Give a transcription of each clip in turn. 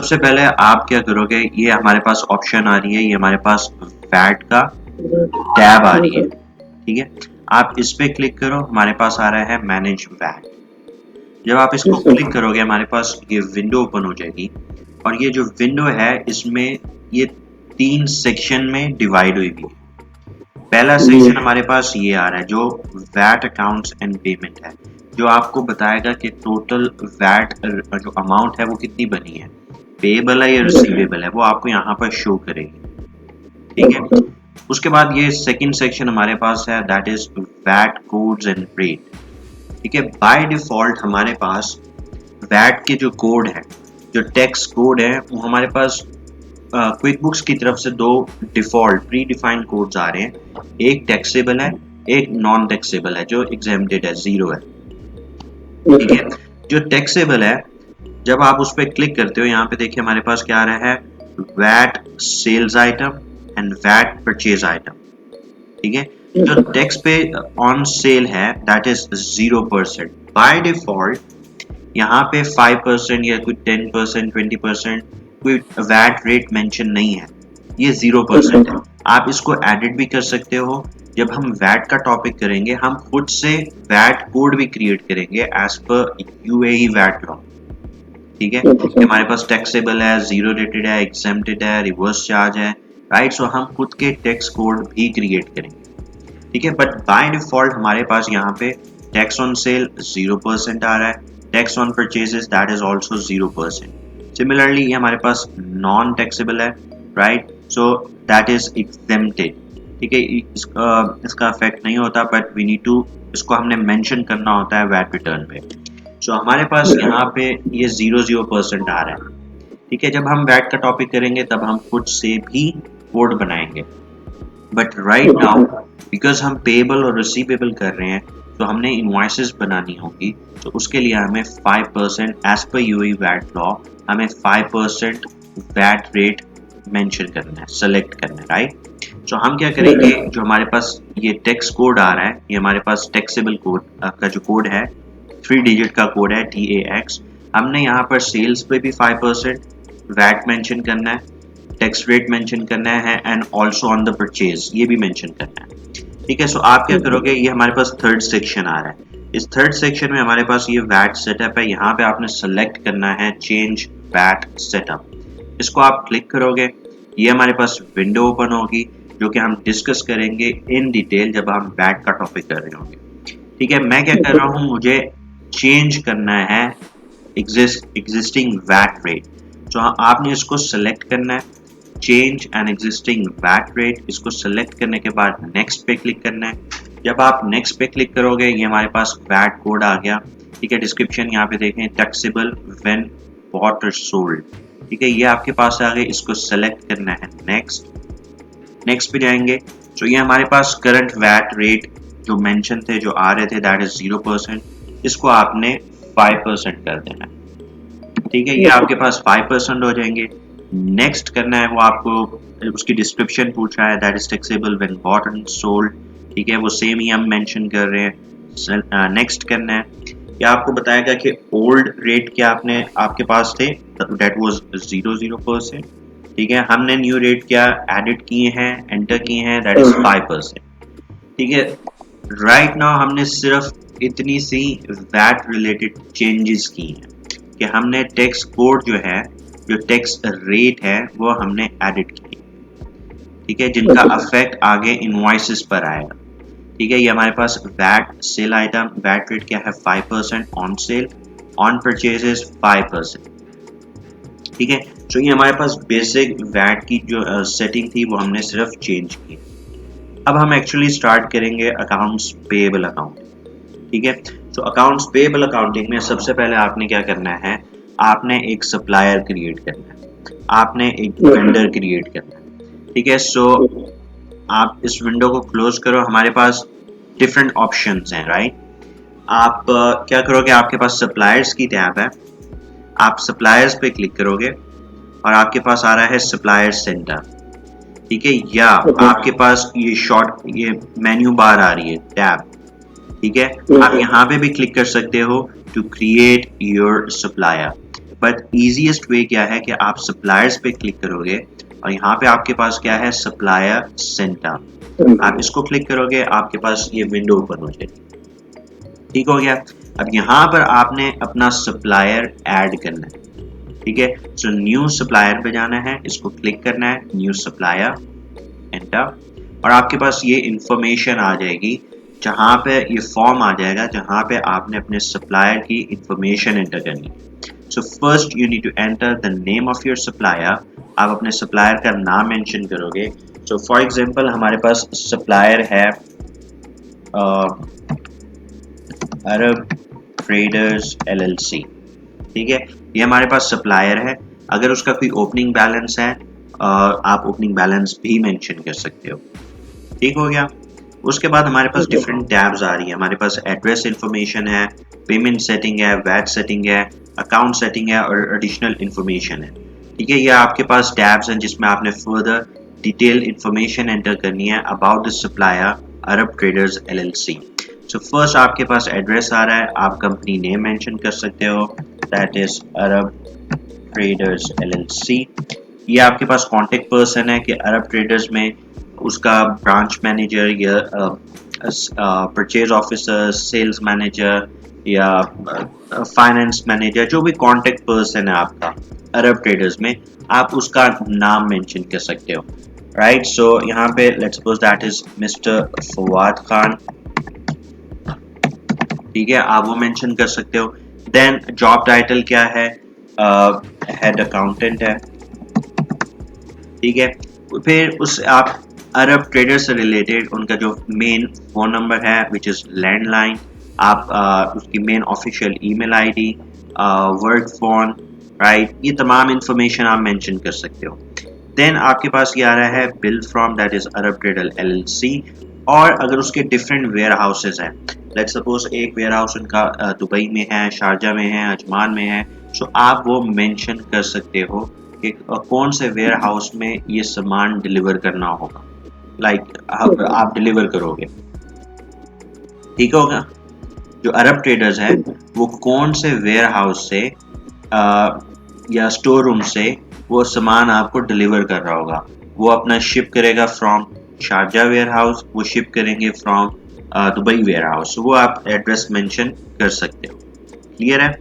सबसे पहले आप क्या करोगे, ये हमारे पास ऑप्शन आ रही है, ये हमारे पास वैट का टैब आ रही है, ठीक है। आप इस पे क्लिक करो, हमारे पास आ रहा है मैनेज वैट। जब आप इसको क्लिक करोगे हमारे पास ये विंडो ओपन हो जाएगी, और ये जो विंडो है इसमें ये 3 सेक्शन में डिवाइड हुई है। पहला सेक्शन हमारे पास ये आ रहा है जो वैट अकाउंट्स एंड पेमेंट है, जो आपको बताएगा कि टोटल वैट जो अमाउंट है वो कितनी बनी है, पेएबल है या रिसीवेबल है, वो आपको यहाँ पर शो करेगी, ठीक है। उसके बाद ये सेकंड सेक्शन हमारे पास है, that is VAT codes and rate, ठीक है। बाय डिफॉल्ट हमारे पास वैट के जो कोड है, जो टैक्स कोड है, वो हमारे पास क्विक बुक्स की तरफ से 2 डिफॉल्ट प्री डिफाइंड कोड्स आ रहे हैं, एक टैक्सेबल है, एक नॉन टैक्सेबल है, जो एग्जेम्प्टेड है, 0 है, ठीक है। जो टैक्सेबल है, जब आप उस पर क्लिक करते हो, यहाँ पे देखिए हमारे पास क्या आ रहा है, VAT sales item and VAT purchase item, ठीक है। जो टैक्स पे ऑन सेल है दैट इज 0%। बाय डिफॉल्ट यहाँ पे 5% या कोई 10%, 20% कोई वैट रेट मेंशन नहीं है, ये 0% है। आप इसको एडिट भी कर सकते हो। जब हम वैट का टॉपिक करेंगे, हम खुद से वैट कोड भी क्रिएट करेंगे as per UAE VAT law, ठीक है। हमारे पास टैक्सेबल है, 0 रेटेड है, एग्जेम्प्टेड है, रिवर्स चार्ज है, राइट। सो हम खुद के टैक्स कोड भी क्रिएट करेंगे, ठीक है। बट बाय डिफॉल्ट हमारे पास यहाँ पे टैक्स ऑन सेल 0% आ रहा है, tax on purchases that is also 0%। Similarly ये हमारे पास नॉन टैक्सेबल है, right, so that is exempted, ठीक है। इसका इफेक्ट नहीं होता, बट वी नीड टू, इसको हमने मेंशन करना होता है वैट रिटर्न पे। सो हमारे पास यहाँ पे ये 0% आ रहा है, ठीक है। जब हम वैट का टॉपिक करेंगे तब हम खुद से भी कोड बनाएंगे, बट राइट नाउ बिकॉज हम पेएबल और रिसीवेबल कर रहे हैं, तो हमने इनवॉइसेस बनानी होगी, तो उसके लिए हमें 5% as per UAE VAT law, हमें 5% वैट रेट मेंशन करना है, सेलेक्ट करना है, राइट। तो हम क्या करेंगे, जो हमारे पास ये टैक्स कोड आ रहा है, ये हमारे पास टैक्सेबल कोड का जो कोड है, 3 डिजिट का कोड है TAX, हमने यहाँ पर सेल्स पे भी 5% वैट मेंशन करना है, टैक्स रेट मेंशन करना है, and also on the purchase ये भी मेंशन करना है, ठीक है। सो आप क्या करोगे, ये हमारे पास थर्ड सेक्शन आ रहा है, इस थर्ड सेक्शन में हमारे पास ये वैट सेटअप है, यहाँ पे आपने सेलेक्ट करना है चेंज वैट सेटअप, इसको आप क्लिक करोगे, ये हमारे पास विंडो ओपन होगी, जो कि हम डिस्कस करेंगे इन डिटेल जब हम वैट का टॉपिक कर रहे होंगे, ठीक है। मैं क्या कर रहा हूँ, मुझे चेंज करना है एग्जिस्टिंग वैट रेट, तो आपने इसको सेलेक्ट करना है, change an existing VAT rate, इसको सेलेक्ट करने के बाद नेक्स्ट पे क्लिक करना है। जब आप नेक्स्ट पे क्लिक करोगे, ये हमारे पास वैट कोड आ गया, ठीक है। डिस्क्रिप्शन यहाँ पे देखें, टैक्सेबल व्हेन बॉट और सोल्ड, ठीक है, ये आपके पास आ गए, इसको सेलेक्ट करना है, नेक्स्ट पे जाएंगे, तो ये हमारे पास करंट वैट रेट जो मेंशन थे, जो आ रहे थे, दैट इज 0%, इसको आपने 5% कर देना है, ठीक है। ये आपके पास 5% हो जाएंगे। नेक्स्ट करना है, वो आपको उसकी डिस्क्रिप्शन पूछा है, that is taxable when bought and sold, ठीक है, वो सेम ही हम मेंशन कर रहे हैं। नेक्स्ट करना है, या आपको बताएगा कि ओल्ड रेट क्या आपके पास थे, दैट वाज 0%, ठीक है। हमने न्यू रेट क्या एडिट किए हैं, एंटर किए हैं, दैट इज 5%, ठीक है। राइट नाउ हमने सिर्फ इतनी सी वैट रिलेटेड चेंजेस की हैं कि हमने टैक्स कोड जो है, जो टैक्स रेट है, वो हमने एडिट किए, ठीक है, जिनका अफेक्ट आगे इनवॉइसेस पर आएगा, ठीक है। ये हमारे पास VAT sale item VAT rate क्या है, 5% ऑन सेल, ऑन परचेजेस 5%, ठीक है। तो ये हमारे पास बेसिक वैट की जो सेटिंग थी वो हमने सिर्फ चेंज की। अब हम एक्चुअली स्टार्ट करेंगे अकाउंट्स पेएबल अकाउंट, ठीक है। तो अकाउंट्स पेएबल अकाउंटिंग में सबसे पहले आपने क्या करना है, आपने एक सप्लायर क्रिएट करना है, आपने एक वेंडर क्रिएट करना है, ठीक है। सो आप इस विंडो को क्लोज करो, हमारे पास डिफरेंट ऑप्शंस हैं, राइट। आप क्या करोगे, आपके पास सप्लायर्स की टैब है, आप सप्लायर्स पे क्लिक करोगे और आपके पास आ रहा है सप्लायर सेंटर, ठीक है, या आपके पास ये मेन्यू बार आ रही है, टैब, ठीक है। आप यहाँ पे भी क्लिक कर सकते हो to create your supplier, but easiest way क्या है कि आप सप्लायर्स पे क्लिक करोगे और यहाँ पे आपके पास क्या है, सप्लायर सेंटर। आप इसको क्लिक करोगे, आपके पास ये विंडो ओपन हो जाएगी। ठीक हो गया। अब यहाँ पर आपने अपना सप्लायर ऐड करना है। ठीक है, सो न्यू सप्लायर पे जाना है, इसको क्लिक करना है, न्यू सप्लायर, एंटर, और आपके पास ये इंफॉर्मेशन आ जाएगी जहाँ पे ये फॉर्म आ जाएगा जहाँ पे आपने अपने सप्लायर की इंफॉर्मेशन एंटर करनी है। So first you need to enter the name of your supplier. आप अपने सप्लायर का नाम मेंशन करोगे। सो फॉर एग्जांपल हमारे पास सप्लायर है अरब ट्रेडर्स LLC। ठीक है, ये हमारे पास सप्लायर है। अगर उसका कोई ओपनिंग बैलेंस है आप ओपनिंग बैलेंस भी मेंशन कर सकते हो। ठीक हो गया। उसके बाद हमारे पास डिफरेंट टैब्स आ रही है। हमारे पास एड्रेस इंफॉर्मेशन है, पेमेंट सेटिंग है, वैट सेटिंग है, अकाउंट सेटिंग है और एडिशनल इंफॉर्मेशन है। ठीक है, ये आपके पास टैब्स हैं जिसमें आपने फर्दर डिटेल इंफॉर्मेशन एंटर करनी है about the supplier Arab traders LLC। So first आपके पास एड्रेस आ रहा है, आप कंपनी नेम मेंशन कर सकते हो, that is Arab traders LLC। ये आपके पास कॉन्टेक्ट पर्सन है कि अरब ट्रेडर्स में उसका ब्रांच मैनेजर या परचेज ऑफिसर, सेल्स मैनेजर या फाइनेंस मैनेजर, जो भी कॉन्टेक्ट पर्सन है आपका अरब ट्रेडर्स में, आप उसका नाम मेंशन कर सकते हो। राइट, सो यहाँ पे let's suppose that is mister Fawad Khan. ठीक है, आप वो मेंशन कर सकते हो। देन जॉब टाइटल क्या है, हेड अकाउंटेंट है। ठीक है, फिर उस आप अरब ट्रेडर से रिलेटेड उनका जो मेन फोन नंबर है विच इज लैंडलाइन, आप उसकी main official email ID, work phone, right, ये तमाम इंफॉर्मेशन आप मेंशन कर सकते हो। देन आपके पास ये आ रहा है bill from, that is Arab trader LLC। और अगर उसके डिफरेंट वेयर हाउसेज हैं, लेट्स सपोज एक वेयर हाउस उनका दुबई में है, शारजा में है, अजमान में है, सो आप वो मेंशन कर सकते हो कि कौन से वेयर हाउस में ये सामान डिलीवर करना होगा, लाइक आप डिलीवर करोगे। ठीक होगा, जो अरब ट्रेडर्स है वो कौन से वेयर हाउस से या स्टोर रूम से वो सामान आपको डिलीवर कर रहा होगा। वो अपना शिप करेगा फ्रॉम शारजा वेयर हाउस, वो शिप करेंगे फ्रॉम दुबई वेयर हाउस, वो आप एड्रेस मेंशन कर सकते हो। क्लियर है।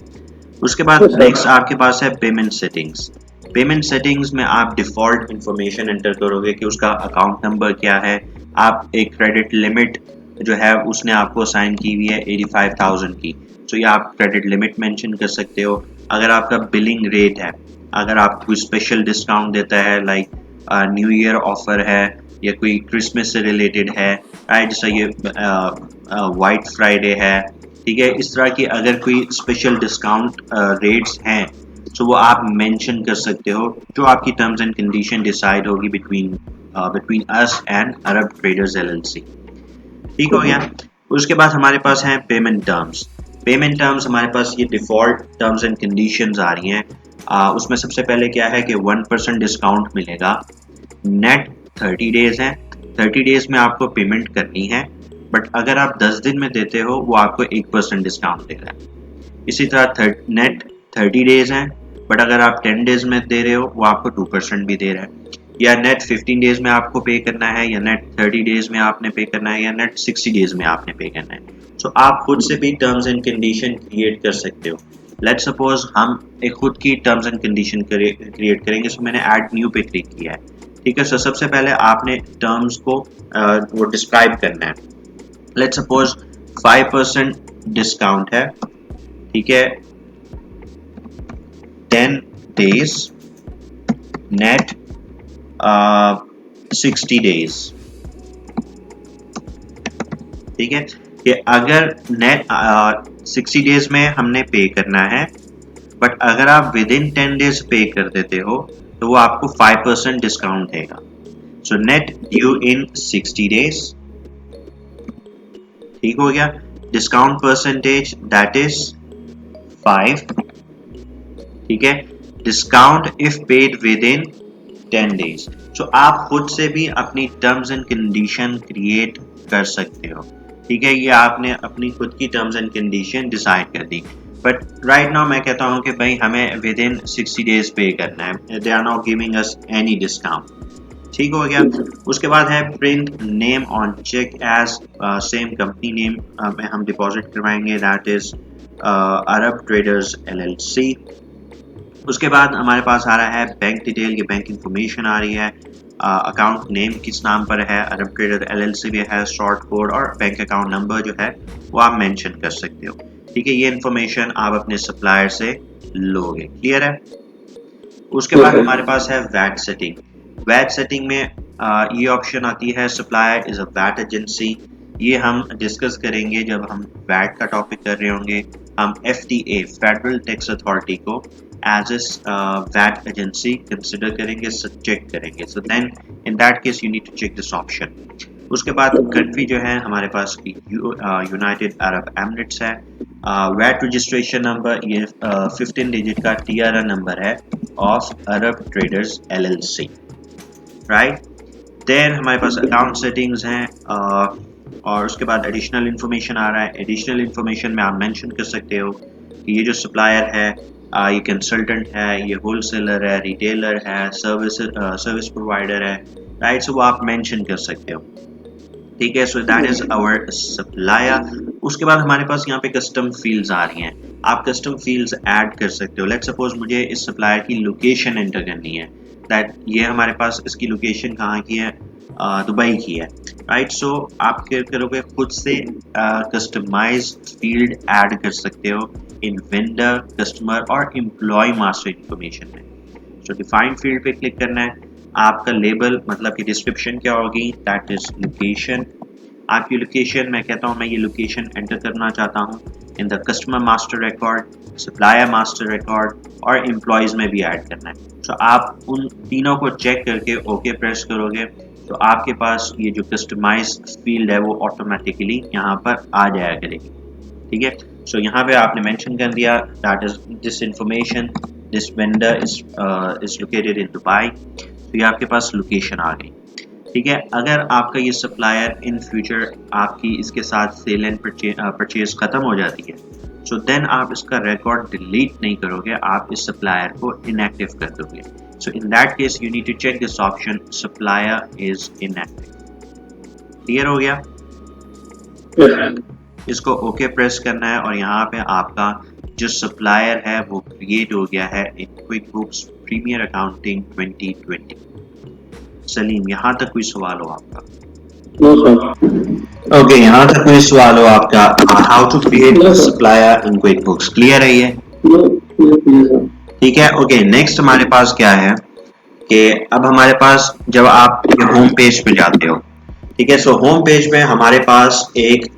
उसके बाद नेक्स्ट आपके पास है पेमेंट सेटिंग्स। पेमेंट सेटिंग्स में आप डिफॉल्ट इंफॉर्मेशन एंटर करोगे कि उसका अकाउंट नंबर क्या है। आप एक क्रेडिट लिमिट जो है उसने आपको असाइन की हुई है 85,000 की, तो ये आप क्रेडिट लिमिट मेंशन कर सकते हो। अगर आपका बिलिंग रेट है, अगर आपको कोई स्पेशल डिस्काउंट देता है, लाइक न्यू ईयर ऑफर है या कोई क्रिसमस से रिलेटेड है, राइट, जैसा ये वाइट फ्राइडे है, ठीक है, इस तरह की अगर कोई स्पेशल डिस्काउंट रेट्स हैं तो वो आप मेंशन कर सकते हो, जो आपकी टर्म्स एंड कंडीशन डिसाइड होगी between us and Arab traders LLC। ठीक हो गया। उसके बाद हमारे पास हैं पेमेंट टर्म्स। पेमेंट टर्म्स हमारे पास ये डिफॉल्ट टर्म्स एंड कंडीशंस आ रही हैं। उसमें सबसे पहले क्या है कि 1% डिस्काउंट मिलेगा, नेट 30 डेज है, 30 डेज में आपको पेमेंट करनी है, बट अगर आप 10 दिन में देते हो वो आपको 1% डिस्काउंट दे रहा है। इसी तरह नेट 30 डेज है, बट अगर आप 10 डेज में दे रहे हो वो आपको 2% भी दे रहा है। या नेट 15 डेज में आपको पे करना है, या नेट 30 डेज में आपने पे करना है, या नेट 60 डेज में आपने पे करना है। सो आप खुद से भी टर्म्स एंड कंडीशन क्रिएट कर सकते हो। लेट्स सपोज हम एक खुद की टर्म्स एंड कंडीशन क्रिएट करेंगे। सो मैंने ऐड न्यू पे क्लिक किया है। ठीक है, सो सबसे पहले आपने टर्म्स को वो डिस्क्राइब करना है। लेट्स सपोज 5% डिस्काउंट है, ठीक है, 10 डेज, नेट 60 डेज। ठीक है, कि अगर नेट 60 डेज में हमने पे करना है, बट अगर आप विद इन 10 डेज पे कर देते हो तो वो आपको 5% डिस्काउंट देगा। So net due in 60 days. ठीक हो गया। Discount percentage that is 5। ठीक है, discount if paid within 10 days. So आप खुद से भी अपनी टर्म्स एंड कंडीशन क्रिएट कर सकते हो। ठीक है, ये आपने अपनी खुद की टर्म्स एंड कंडीशन डिसाइड कर दी। बट राइट नाउ मैं कहता हूँ कि भाई हमें विद इन 60 डेज पे करना है, they are not giving us any discount. ठीक हो गया। उसके बाद है print name on cheque as same company name में हम डिपॉजिट करवाएंगे, that is Arab traders LLC। उसके बाद हमारे पास आ रहा है बैंक डिटेल, ये बैंक इंफॉर्मेशन आ रही है, अकाउंट नेम किस नाम पर है, अरब ट्रेडर LLC भी है, शॉर्ट कोड और बैंक अकाउंट नंबर जो है वो आप मेंशन कर सकते हो। ठीक है, ये इंफॉर्मेशन आप अपने सप्लायर से लोगे। क्लियर है। उसके बाद हमारे पास है वैट सेटिंग। वैट सेटिंग में ये ऑप्शन आती है supplier is a VAT agency. ये हम डिस्कस करेंगे जब हम वैट का टॉपिक कर रहे होंगे। हम FTA फेडरल टैक्स अथॉरिटी को as a VAT agency consider करेंगे, चेक करेंगे। So then in that case you need to check this option. उसके बाद कंट्री जो है हमारे पास यूनाइटेड अरब एमिरेट्स है। वैट रजिस्ट्रेशन नंबर ये 15 डिजिट का TRN नंबर है of Arab traders LLC, right. Then हमारे पास अकाउंट सेटिंग्स हैं और उसके बाद एडिशनल इन्फॉर्मेशन आ रहा है। एडिशनल इन्फॉर्मेशन में आप मेंशन कर सकते हो कि ये जो सप्लायर है ये कंसल्टेंट है, ये होलसेलर है, रिटेलर है, सर्विस प्रोवाइडर है, राइट। सो वो आप मेंशन कर सकते हो। ठीक है, so that is our supplier. उसके बाद हमारे पास यहाँ पे कस्टम फील्ड्स आ रही हैं, आप कस्टम फील्ड्स ऐड कर सकते हो। लेट्स सपोज मुझे इस सप्लायर की लोकेशन एंटर करनी है, दैट ये हमारे पास इसकी लोकेशन कहाँ की है, दुबई की है, राइट। सो आप क्या करोगे, खुद से कस्टमाइज फील्ड ऐड कर सकते हो इन वेंडर, कस्टमर और एम्प्लॉय मास्टर इंफॉर्मेशन में। सो डिफाइन फील्ड पे क्लिक करना है। आपका लेबल मतलब कि डिस्क्रिप्शन क्या होगी, दैट इज लोकेशन। आपकी लोकेशन, मैं कहता हूँ मैं ये लोकेशन एंटर करना चाहता हूँ in the customer master record, supplier master record और एम्प्लॉयज में भी ऐड करना है। तो आप उन तीनों को चेक करके ओके प्रेस करोगे तो आपके पास ये जो कस्टमाइज फील्ड है वो ऑटोमेटिकली यहाँ पर आ जाया करेगी। ठीक है, सो यहाँ पे आपने मेंशन कर दिया that is this information, this vendor is located in Dubai. तो ये आपके पास लोकेशन आ गई। ठीक है, अगर आपका ये सप्लायर इन फ्यूचर आपकी इसके साथ सेल एंड परचेज खत्म हो जाती है, सो देन आप इसका रिकॉर्ड डिलीट नहीं करोगे, आप इस सप्लायर को इनएक्टिव कर दोगे। So in that case you need to check this option, supplier is inactive. Clear हो गया। इसको ओके प्रेस करना है और यहाँ पे आपका जो सप्लायर है वो क्रिएट हो गया है in QuickBooks premier accounting 2020। Salim, यहाँ तक कोई सवाल हो आपका? ओके, यहाँ तक कोई सवाल हो आपका? How to create supplier in QuickBooks, clear है ये? ठीक है, ओके। नेक्स्ट हमारे पास क्या है कि अब हमारे पास जब आप होम पेज पे जाते हो, ठीक है, सो होम पेज पे हमारे पास एक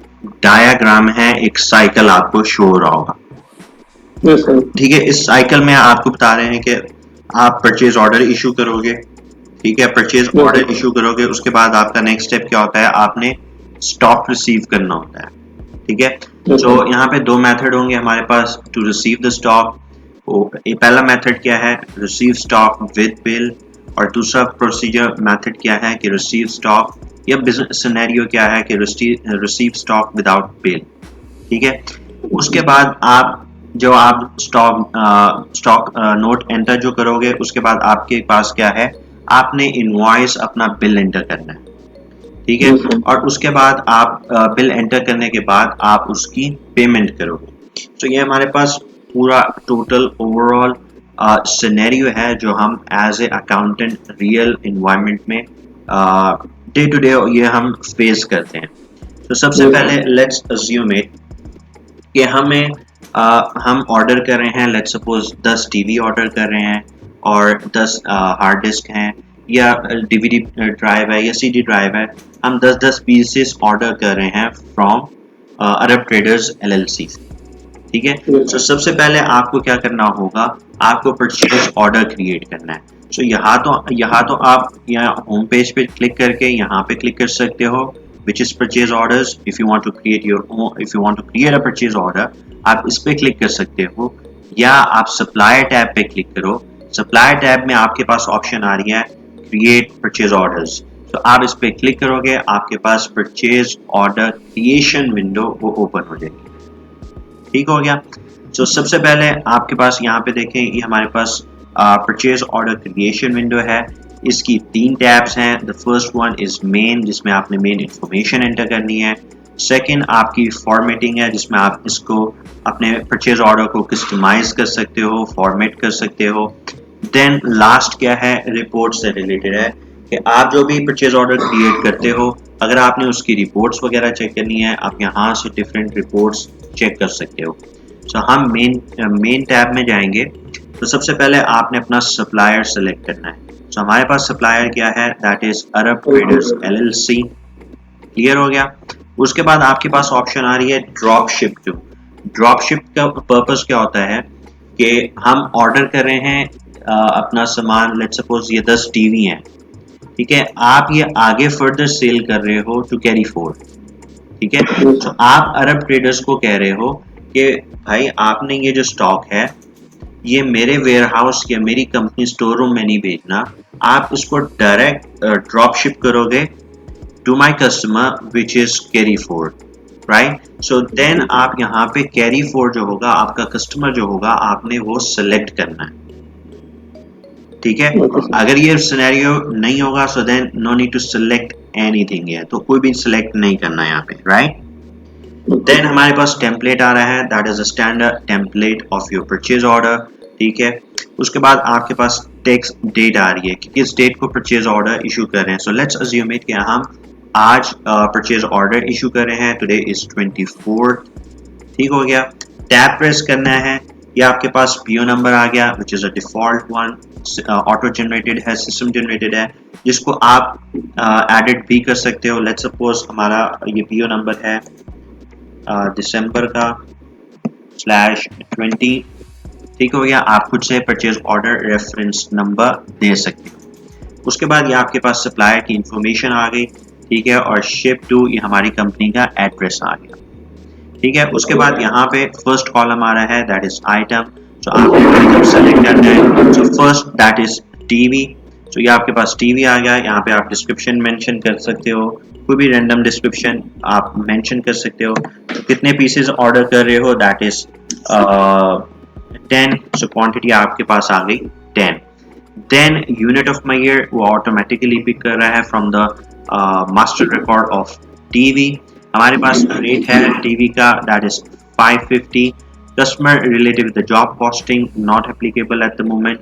डायाग्राम है, एक साइकिल आपको शो हो रहा होगा। ठीक है, इस साइकिल में आपको बता रहे हैं कि आप परचेज ऑर्डर इशू करोगे। ठीक है, परचेज ऑर्डर इशू करोगे, उसके बाद आपका नेक्स्ट स्टेप क्या होता है, आपने स्टॉक रिसीव करना होता है। ठीक है, तो यहाँ पे दो मेथड होंगे हमारे पास टू रिसीव द स्टॉक। पहला मेथड क्या है, रिसीव स्टॉक विद बिल, और दूसरा प्रोसीजर मेथड क्या है कि रिसीव स्टॉक, या बिजनेस सिनेरियो क्या है कि रिसीव स्टॉक विदाउट बिल। ठीक है, उसके बाद आप स्टॉक नोट एंटर जो करोगे, उसके बाद आपके पास क्या है, आपने इनवॉइस अपना बिल एंटर करना है। ठीक है, और उसके बाद आप बिल एंटर करने के बाद आप उसकी पेमेंट करोगे। तो ये हमारे पास पूरा टोटल ओवरऑल सिनेरियो है जो हम as a accountant real environment में डे टू डे ये हम फेस करते हैं। तो सबसे पहले लेट्स अज्यूम इट कि हम ऑर्डर कर रहे हैं, लेट्स सपोज 10 टीवी ऑर्डर कर रहे हैं और 10 हार्ड डिस्क हैं या DVD ड्राइव है या CD ड्राइव है, हम 10-10 पीसेस ऑर्डर कर रहे हैं फ्रॉम अरब ट्रेडर्स LLC। ठीक है, तो सबसे पहले आपको क्या करना होगा, आपको परचेज ऑर्डर क्रिएट करना है। सो यहाँ तो आप यहाँ होम पेज पे क्लिक करके यहाँ पे क्लिक कर सकते हो which is purchase orders। if you want to create a purchase order, आप इस पे क्लिक कर सकते हो, या आप सप्लायर टैब पे क्लिक करो। सप्लायर टैब में आपके पास ऑप्शन आ रही है क्रिएट परचेज ऑर्डर्स, तो आप इस पे क्लिक करोगे, आपके पास परचेज ऑर्डर क्रिएशन विंडो वो ओपन हो जाएगी। ठीक हो गया। सबसे पहले आपके पास यहाँ पे देखें, ये हमारे पास परचेज ऑर्डर क्रिएशन विंडो है। इसकी 3 टैब्स हैं। The first one is main, जिसमें आपने मेन इंफॉर्मेशन एंटर करनी है। सेकंड आपकी फॉर्मेटिंग है, जिसमें आप इसको अपने परचेज ऑर्डर को कस्टमाइज कर सकते हो, फॉर्मेट कर सकते हो। देन लास्ट क्या है, रिपोर्ट से रिलेटेड है कि आप जो भी परचेज ऑर्डर क्रिएट करते हो, अगर आपने उसकी रिपोर्ट्स वगैरह चेक करनी है, आप यहाँ से डिफरेंट रिपोर्ट्स चेक कर सकते हो। हम मेन टैब में जाएंगे। तो सबसे पहले आपने अपना सप्लायर सेलेक्ट करना है। हमारे पास सप्लायर क्या है, that is Arab traders LLC। Clear हो गया। उसके बाद आपके पास ऑप्शन आ रही है drop ship to. Drop ship का पर्पस क्या होता है कि हम ऑर्डर कर रहे हैं अपना सामान, लेट्स सपोज ये 10 टीवी हैं, ठीक है, आप ये आगे फर्दर सेल कर रहे हो टू कैरी फॉरवर्ड, ठीक है। तो आप अरब ट्रेडर्स को कह रहे हो कि भाई आपने ये जो स्टॉक है ये मेरे वेयर हाउस या मेरी कंपनी स्टोर रूम में नहीं भेजना, आप इसको डायरेक्ट ड्रॉप शिप करोगे to my customer which is carry forward, right. So then आप यहाँ पे कैरी फॉरवर्ड जो होगा, आपका कस्टमर जो होगा, आपने वो सिलेक्ट करना है, ठीक है। अगर ये सिनेरियो नहीं होगा, so then no need to select anything है, तो कोई भी सिलेक्ट नहीं करना है यहाँ पे, राइट। देन हमारे पास टेम्पलेट आ रहा है, that is a standard template of your purchase order, ठीक है। उसके बाद आपके पास टेक्स्ट डेट आ रही है कि किस डेट को परचेज ऑर्डर इशू कर रहे हैं। सो लेट्स अज्यूम इट कि हम आज परचेज ऑर्डर इशू कर रहे हैं, टुडे इज 24, ठीक हो गया। टैब प्रेस करना है, ये आपके पास पीओ नंबर आ गया which is a default one, auto generated है, सिस्टम जनरेटेड है, जिसको आप एडिट भी कर सकते हो। लेट्स सपोज हमारा ये पीओ नंबर है दिसंबर का /20, ठीक हो गया। आप खुद से परचेज ऑर्डर रेफरेंस नंबर दे सकते हो। उसके बाद ये आपके पास सप्लायर की इंफॉर्मेशन आ गई, ठीक है, और शिप टू ये हमारी कंपनी का एड्रेस आ गया, ठीक है। उसके बाद यहाँ पे फर्स्ट कॉलम आ रहा है, दैट इज आइटम। सो आपने आइटम सेलेक्ट करना है। So first that is TV. So ये आपके पास टीवी आ गया। यहाँ पे आप डिस्क्रिप्शन मेंशन कर सकते हो, कोई भी रैंडम डिस्क्रिप्शन आप मेंशन कर सकते हो। तो कितने पीसेस ऑर्डर कर रहे हो, दैट इज 10। सो क्वांटिटी आपके पास आ गई 10। देन यूनिट ऑफ मेजर वो ऑटोमेटिकली पिक कर रहा है from the master record of TV. हमारे पास रेट है टीवी का, that is 550। Customer related with the job posting not applicable at the moment.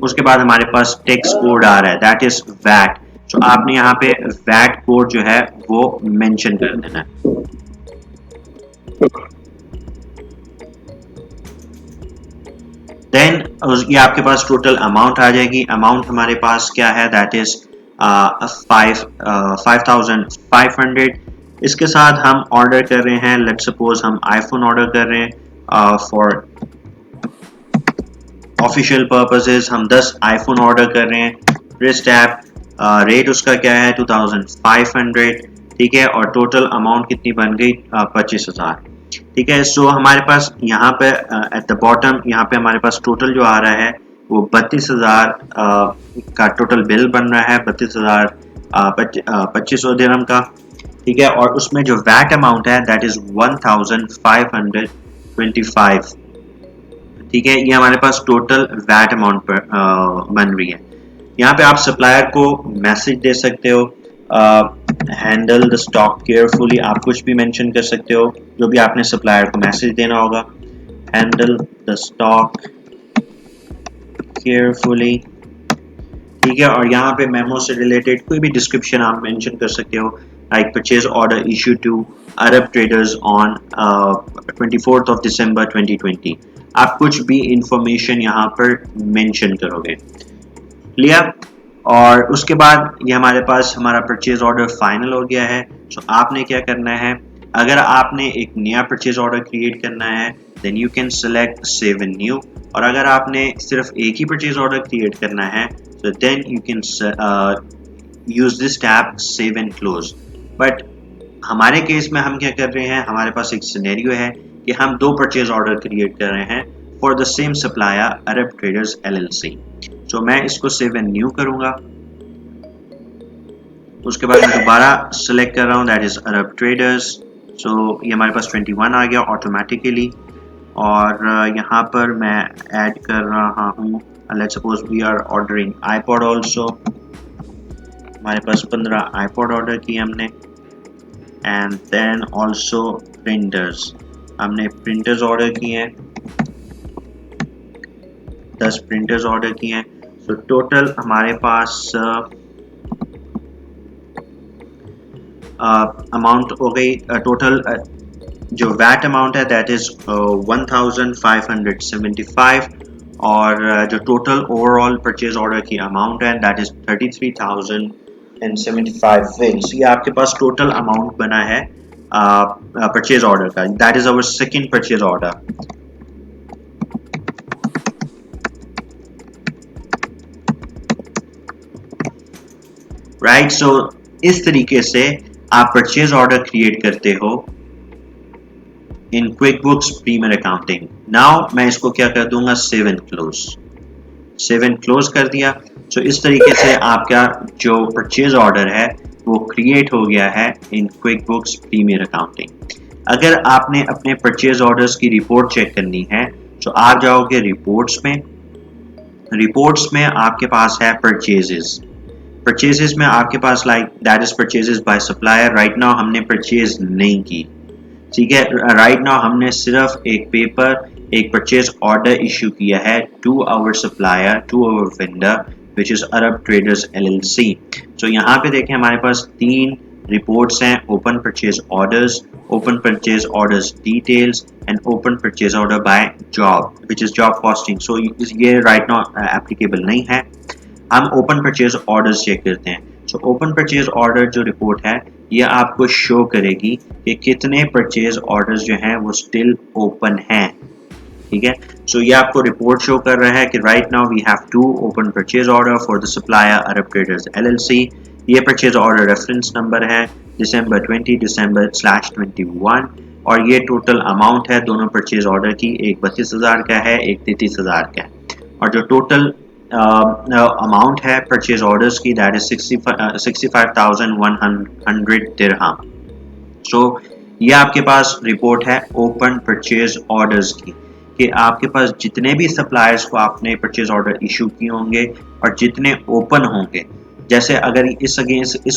उसके बाद हमारे पास टेक्स्ट कोड आ रहा है, दैट इज वैट। तो आपने यहाँ पे वैट कोड जो है वो मेंशन कर देना है। देन ये आपके पास टोटल अमाउंट आ जाएगी। अमाउंट हमारे पास क्या है, दैट इज 5500। इसके साथ हम ऑर्डर कर रहे हैं, लेट्स सपोज हम आईफोन ऑर्डर कर रहे हैं फॉर ऑफिशियल पर्पसेस, हम 10 आईफोन ऑर्डर कर रहे हैं। प्रेस टैब, रेट उसका क्या है 2500, ठीक है, और टोटल अमाउंट कितनी बन गई 25,000, ठीक है। सो हमारे पास यहाँ पे एट द बॉटम यहाँ पे हमारे पास टोटल जो आ रहा है वो 32,000 का टोटल बिल बन रहा है, 32,000 2500 दिरहम का, ठीक है। और उसमें जो वैट अमाउंट है दैट इज 1525, ठीक है। ये हमारे पास टोटल वैट अमाउंट पर बन रही है। यहाँ पे आप सप्लायर को मैसेज दे सकते हो, हैंडल द स्टॉक केयरफुली, आप कुछ भी मेंशन कर सकते हो जो भी आपने सप्लायर को मैसेज देना होगा। हैंडल द स्टॉक केयरफुली, ठीक है। और यहाँ पे मेमो से रिलेटेड कोई भी डिस्क्रिप्शन आप मेंशन कर सकते हो, like purchase order issue to Arab traders on 24 December 2020। आप कुछ भी इंफॉर्मेशन यहाँ पर मेंशन करोगे, क्लियर। और उसके बाद ये हमारे पास हमारा परचेज ऑर्डर फाइनल हो गया है। सो आपने क्या करना है, अगर आपने एक नया परचेज ऑर्डर क्रिएट करना है then you can select save in new, और अगर आपने सिर्फ एक ही परचेज ऑर्डर क्रिएट करना है so then you can use this tab save and close। But हमारे केस में हम क्या कर रहे हैं, हमारे पास एक सिनेरियो है कि हम 2 परचेज ऑर्डर क्रिएट कर रहे हैं for the same supplier Arab traders LLC। तो मैं इसको सेव एंड न्यू करूंगा। उसके बाद मैं दोबारा सेलेक्ट कर रहा हूं, दैट इज अरब ट्रेडर्स। सो ये हमारे पास 21 आ गया ऑटोमेटिकली। और यहाँ पर मैं ऐड कर रहा हूँ, let's suppose we are ordering iPod also. हमारे पास 15 आईपॉड ऑर्डर किए हमने, एंड देन ऑल्सो प्रिंटर्स, हमने प्रिंटर्स ऑर्डर किए हैं, 10 प्रिंटर्स ऑर्डर किए हैं। सो टोटल हमारे पास अमाउंट हो गई, टोटल जो वैट अमाउंट है दैट इज 1575, और जो टोटल ओवरऑल परचेज ऑर्डर की अमाउंट है दैट इज 33,075 विंस। ये आपके पास टोटल अमाउंट बना है परचेज ऑर्डर का, that is our second purchase order. Right, so इस तरीके से आप परचेज ऑर्डर क्रिएट करते हो in QuickBooks Premier Accounting. Now मैं इसको क्या कर दूंगा, सेव एंड क्लोज कर दिया। सो इस तरीके से आपका जो परचेज ऑर्डर है वो क्रिएट हो गया है इन QuickBooks प्रीमियर अकाउंटिंग। अगर आपने अपने परचेज ऑर्डर्स की रिपोर्ट चेक करनी है तो आप जाओगे रिपोर्ट्स में आपके पास है परचेजेस में आपके पास like that is purchases by supplier. Right now हमने परचेज नहीं की, ठीक है। राइट नाउ हमने सिर्फ एक परचेज ऑर्डर इशू किया है to our supplier, to our vendor which is Arab traders LLC। तो यहाँ पे देखें हमारे पास 3 रिपोर्ट्स हैं, open purchase orders details and open purchase order by job which is job costing. So ये राइट नाउ एप्लीकेबल नहीं है। हम ओपन परचेज ऑर्डर्स चेक करते हैं। सो ओपन परचेज ऑर्डर जो रिपोर्ट है ये आपको शो करेगी कि कितने परचेज ऑर्डर्स जो हैं वो स्टिल ओपन हैं, ठीक है। सो ये आपको रिपोर्ट शो कर रहा है कि right now we have 2 open purchase order for the supplier Arab traders LLC। ये परचेज ऑर्डर रेफरेंस नंबर है December 20 December/21, और ये टोटल अमाउंट है दोनों परचेज ऑर्डर की, एक 32,000 का है, एक 33,000 का है, और जो टोटल अमाउंट है परचेज ऑर्डर्स की दैट इज 65,100 दिरहम। सो ये आपके पास रिपोर्ट है ओपन परचेज ऑर्डर्स की, कि आपके पास जितने भी सप्लायर्स को आपने परचेज ऑर्डर इशू किए होंगे और जितने ओपन होंगे। जैसे अगर इस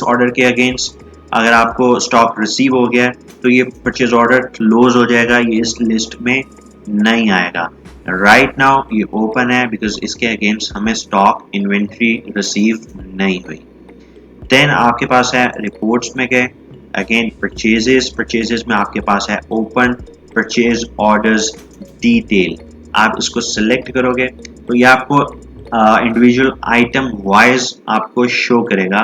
ऑर्डर के अगेंस्ट अगर आपको स्टॉक रिसीव हो गया तो ये परचेज ऑर्डर क्लोज हो जाएगा, ये इस लिस्ट में नहीं आएगा। राइट नाउ ये ओपन है बिकॉज इसके अगेंस्ट हमें स्टॉक इन्वेंट्री रिसीव नहीं हुई। देन आपके पास है रिपोर्ट्स में गए, अगेन परचेजेस में आपके पास है ओपन परचेज ऑर्डर्स डिटेल। आप इसको सिलेक्ट करोगे तो ये आपको इंडिविजुअल आइटम वाइज आपको शो करेगा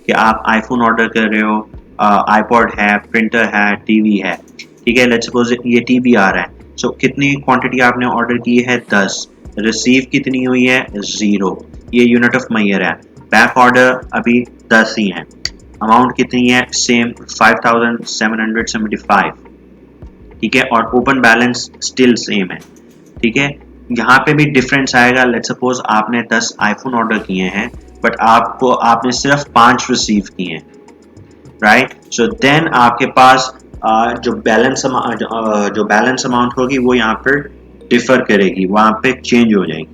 कि आप आईफोन ऑर्डर कर रहे हो, आईपॉड है, प्रिंटर है, टीवी है, ठीक है। लेट्स सपोज ये टीवी आ रहा है। सो कितनी क्वांटिटी आपने ऑर्डर की है 10, रिसीव कितनी हुई है 0, ये यूनिट ऑफ मेजर है। बैक ऑर्डर अभी 10 ही है, अमाउंट कितनी है सेम 5,775, ठीक है, और ओपन बैलेंस स्टिल सेम है, ठीक है। यहाँ पे भी डिफरेंस आएगा। लेट्स सपोज आपने 10 आईफोन ऑर्डर किए हैं बट आपने सिर्फ 5 रिसीव किए हैं, राइट। सो देन आपके पास जो बैलेंस अमाउंट होगी वो यहाँ पर डिफर करेगी, वहां पे चेंज हो जाएगी,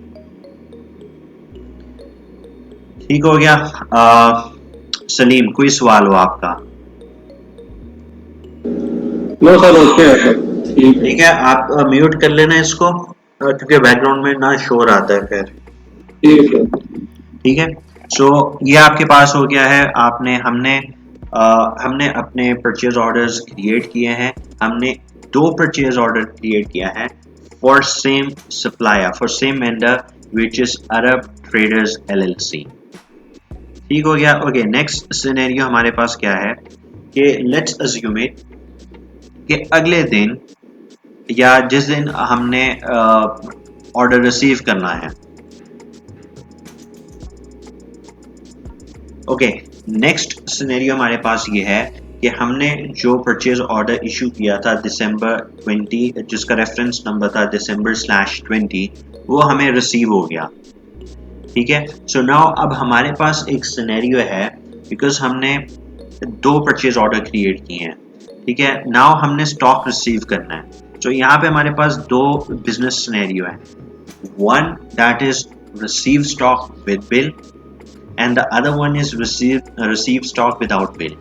ठीक हो गया। सलीम कोई सवाल हो आपका? नो सर, ओके है, ठीक है, आप म्यूट कर लेना इसको क्योंकि बैकग्राउंड में ना शोर आता है फिर, ठीक है। ठीक है। सो ये आपके पास हो गया है। हमने अपने परचेज ऑर्डर्स क्रिएट किए हैं। हमने 2 परचेज ऑर्डर क्रिएट किया है for same supplier, for same vendor which is Arab traders LLC, ठीक हो गया। ओके, नेक्स्ट सिनेरियो हमारे पास क्या है कि लेट्स अज्यूम इट कि अगले दिन या जिस दिन हमने ऑर्डर रिसीव करना है, ओके, नेक्स्ट सिनेरियो हमारे पास ये है कि हमने जो परचेज ऑर्डर इशू किया था December 20, जिसका रेफरेंस नंबर था December/20, वो हमें रिसीव हो गया, ठीक है। सो नाउ अब हमारे पास एक सिनेरियो है बिकॉज हमने 2 परचेज ऑर्डर क्रिएट किए हैं, ठीक है। नाउ हमने स्टॉक रिसीव करना है। तो यहाँ पे हमारे पास दो बिजनेस सिनेरियो है, one that is receive stock with bill and the other one is receive stock without bill.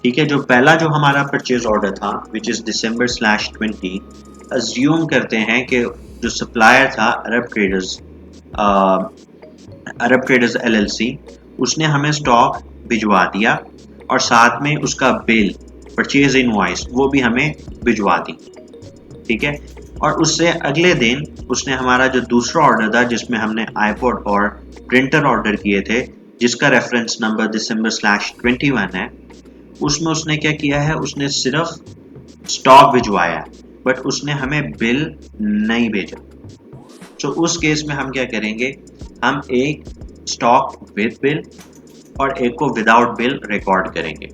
ठीक है, जो पहला जो हमारा परचेज ऑर्डर था विच इज December/20, अज्यूम करते हैं कि जो सप्लायर था अरब ट्रेडर्स LLC, उसने हमें स्टॉक भिजवा दिया और साथ में उसका बिल परचेज इनवॉइस वो भी हमें भिजवा दी। ठीक है, और उससे अगले दिन उसने हमारा जो दूसरा ऑर्डर था जिसमें हमने आईपॉड और प्रिंटर ऑर्डर किए थे, जिसका रेफरेंस नंबर December/21 है, उसमें उसने क्या किया है, उसने सिर्फ स्टॉक भिजवाया बट उसने हमें बिल नहीं भेजा। तो उस केस में हम क्या करेंगे, हम एक स्टॉक विद बिल और एक को विदाउट बिल रिकॉर्ड करेंगे।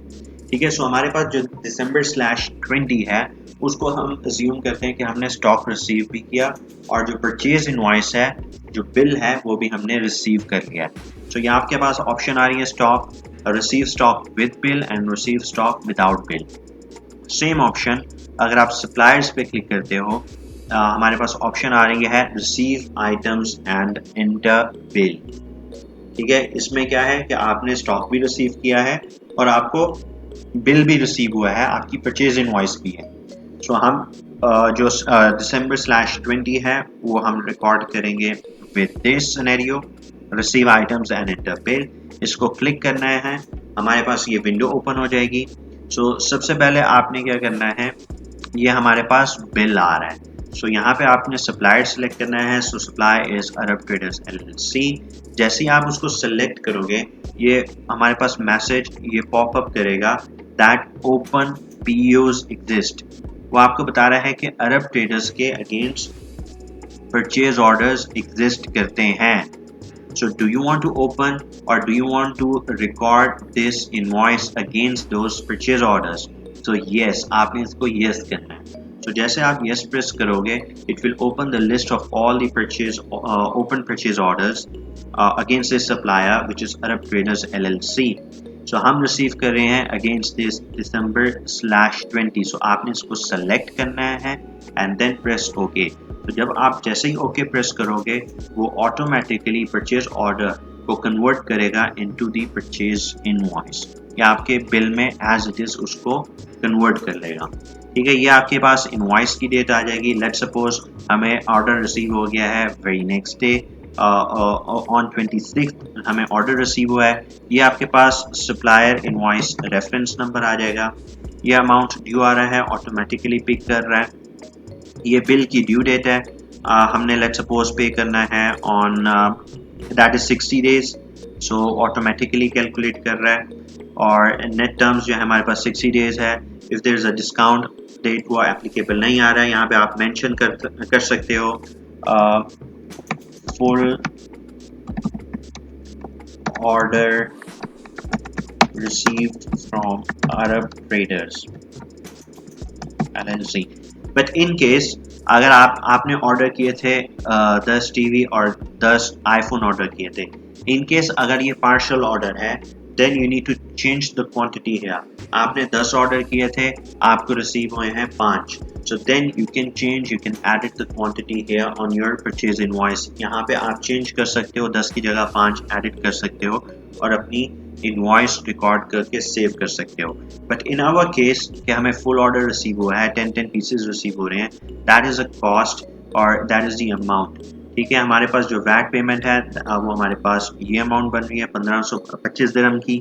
ठीक है, सो हमारे पास जो December/20 है उसको हम अज्यूम करते हैं कि हमने स्टॉक रिसीव भी किया और जो परचेज इनवॉइस है, जो बिल है, वो भी हमने रिसीव कर लिया। तो यहाँ आपके पास ऑप्शन आ रही है stock receive stock with bill and receive stock without bill. Same option अगर आप सप्लायर्स पे क्लिक करते हो, हमारे पास ऑप्शन आ रही है receive items and enter bill. ठीक है, इसमें क्या है कि आपने स्टॉक भी रिसीव किया है और आपको बिल भी रिसीव हुआ है, आपकी परचेज इनवॉइस भी है। सो हम जो December/20 है वो हम रिकॉर्ड करेंगे with this scenario receive items and enter bill. इसको क्लिक करना है, हमारे पास ये विंडो ओपन हो जाएगी। सो सबसे पहले आपने क्या करना है, ये हमारे पास बिल आ रहा है, सो यहाँ पे आपने सप्लायर सेलेक्ट करना है। सो supply is Arab traders LLC। जैसे ही आप उसको सेलेक्ट करोगे, ये हमारे पास मैसेज ये पॉप अप करेगा दैट ओपन POs एग्जिस्ट। वो आपको बता रहा है कि अरब ट्रेडर्स के अगेंस्ट परचेज ऑर्डर्स एग्जिस्ट करते हैं। So do you want to open or do you want to record this invoice against those purchase orders? So yes, आपने इसको yes करना है। So जैसे आप yes press करोगे, it will open the list of all the open purchase orders against this supplier which is Arab Traders LLC. So हम receive कर रहे हैं अगेंस्ट दिस December/20। सो आपने इसको सेलेक्ट करना है एंड देन प्रेस ओके। तो जब आप जैसे ही ओके प्रेस करोगे, वो ऑटोमेटिकली परचेज ऑर्डर को कन्वर्ट करेगा इनटू द परचेज इनवॉइस, या आपके बिल में एज इट इज उसको कन्वर्ट कर लेगा। ठीक है, ये आपके पास इनवॉइस की डेट आ जाएगी। लेट्स सपोज हमें ऑर्डर रिसीव हो गया है वेरी नेक्स्ट डे ऑन 26 हमें ऑर्डर रिसीव हुआ है। ये आपके पास सप्लायर इनवॉइस रेफरेंस नंबर आ जाएगा। ये अमाउंट ड्यू आ रहा है, ऑटोमेटिकली पिक कर रहा है। ये बिल की ड्यू डेट है, हमने लेट्स सपोज पे करना है on that is 60 days, so automatically calculate कर रहा है। और नेट टर्म्स जो है हमारे पास 60 डेज है। If there is a discount date वो एप्लीकेबल नहीं आ रहा है, यहाँ पे आप मेंशन कर सकते हो full order received from Arab Traders LLC। But in case अगर आपने ऑर्डर किए थे 10 टीवी और 10 आईफोन ऑर्डर किए थे, इन केस अगर ये पार्शियल ऑर्डर है, then you need to change the quantity है। आपने 10 ऑर्डर किए थे, आपको रिसीव हुए हैं 5, so then you can edit the quantity here on your purchase invoice। यहाँ पे आप चेंज कर सकते हो, 10 की जगह 5 एडिट कर सकते हो और अपनी इनवॉइस रिकॉर्ड करके सेव कर सकते हो। बट इन आवर केस कि हमें फुल ऑर्डर रिसीव हुआ है, 10 पीसेज रिसीव हो रहे हैं, दैट इज अ कॉस्ट और दैट इज द अमाउंट। ठीक है, हमारे पास जो वैट पेमेंट है वो हमारे पास ये अमाउंट बन रही है 1525 दिरहम की।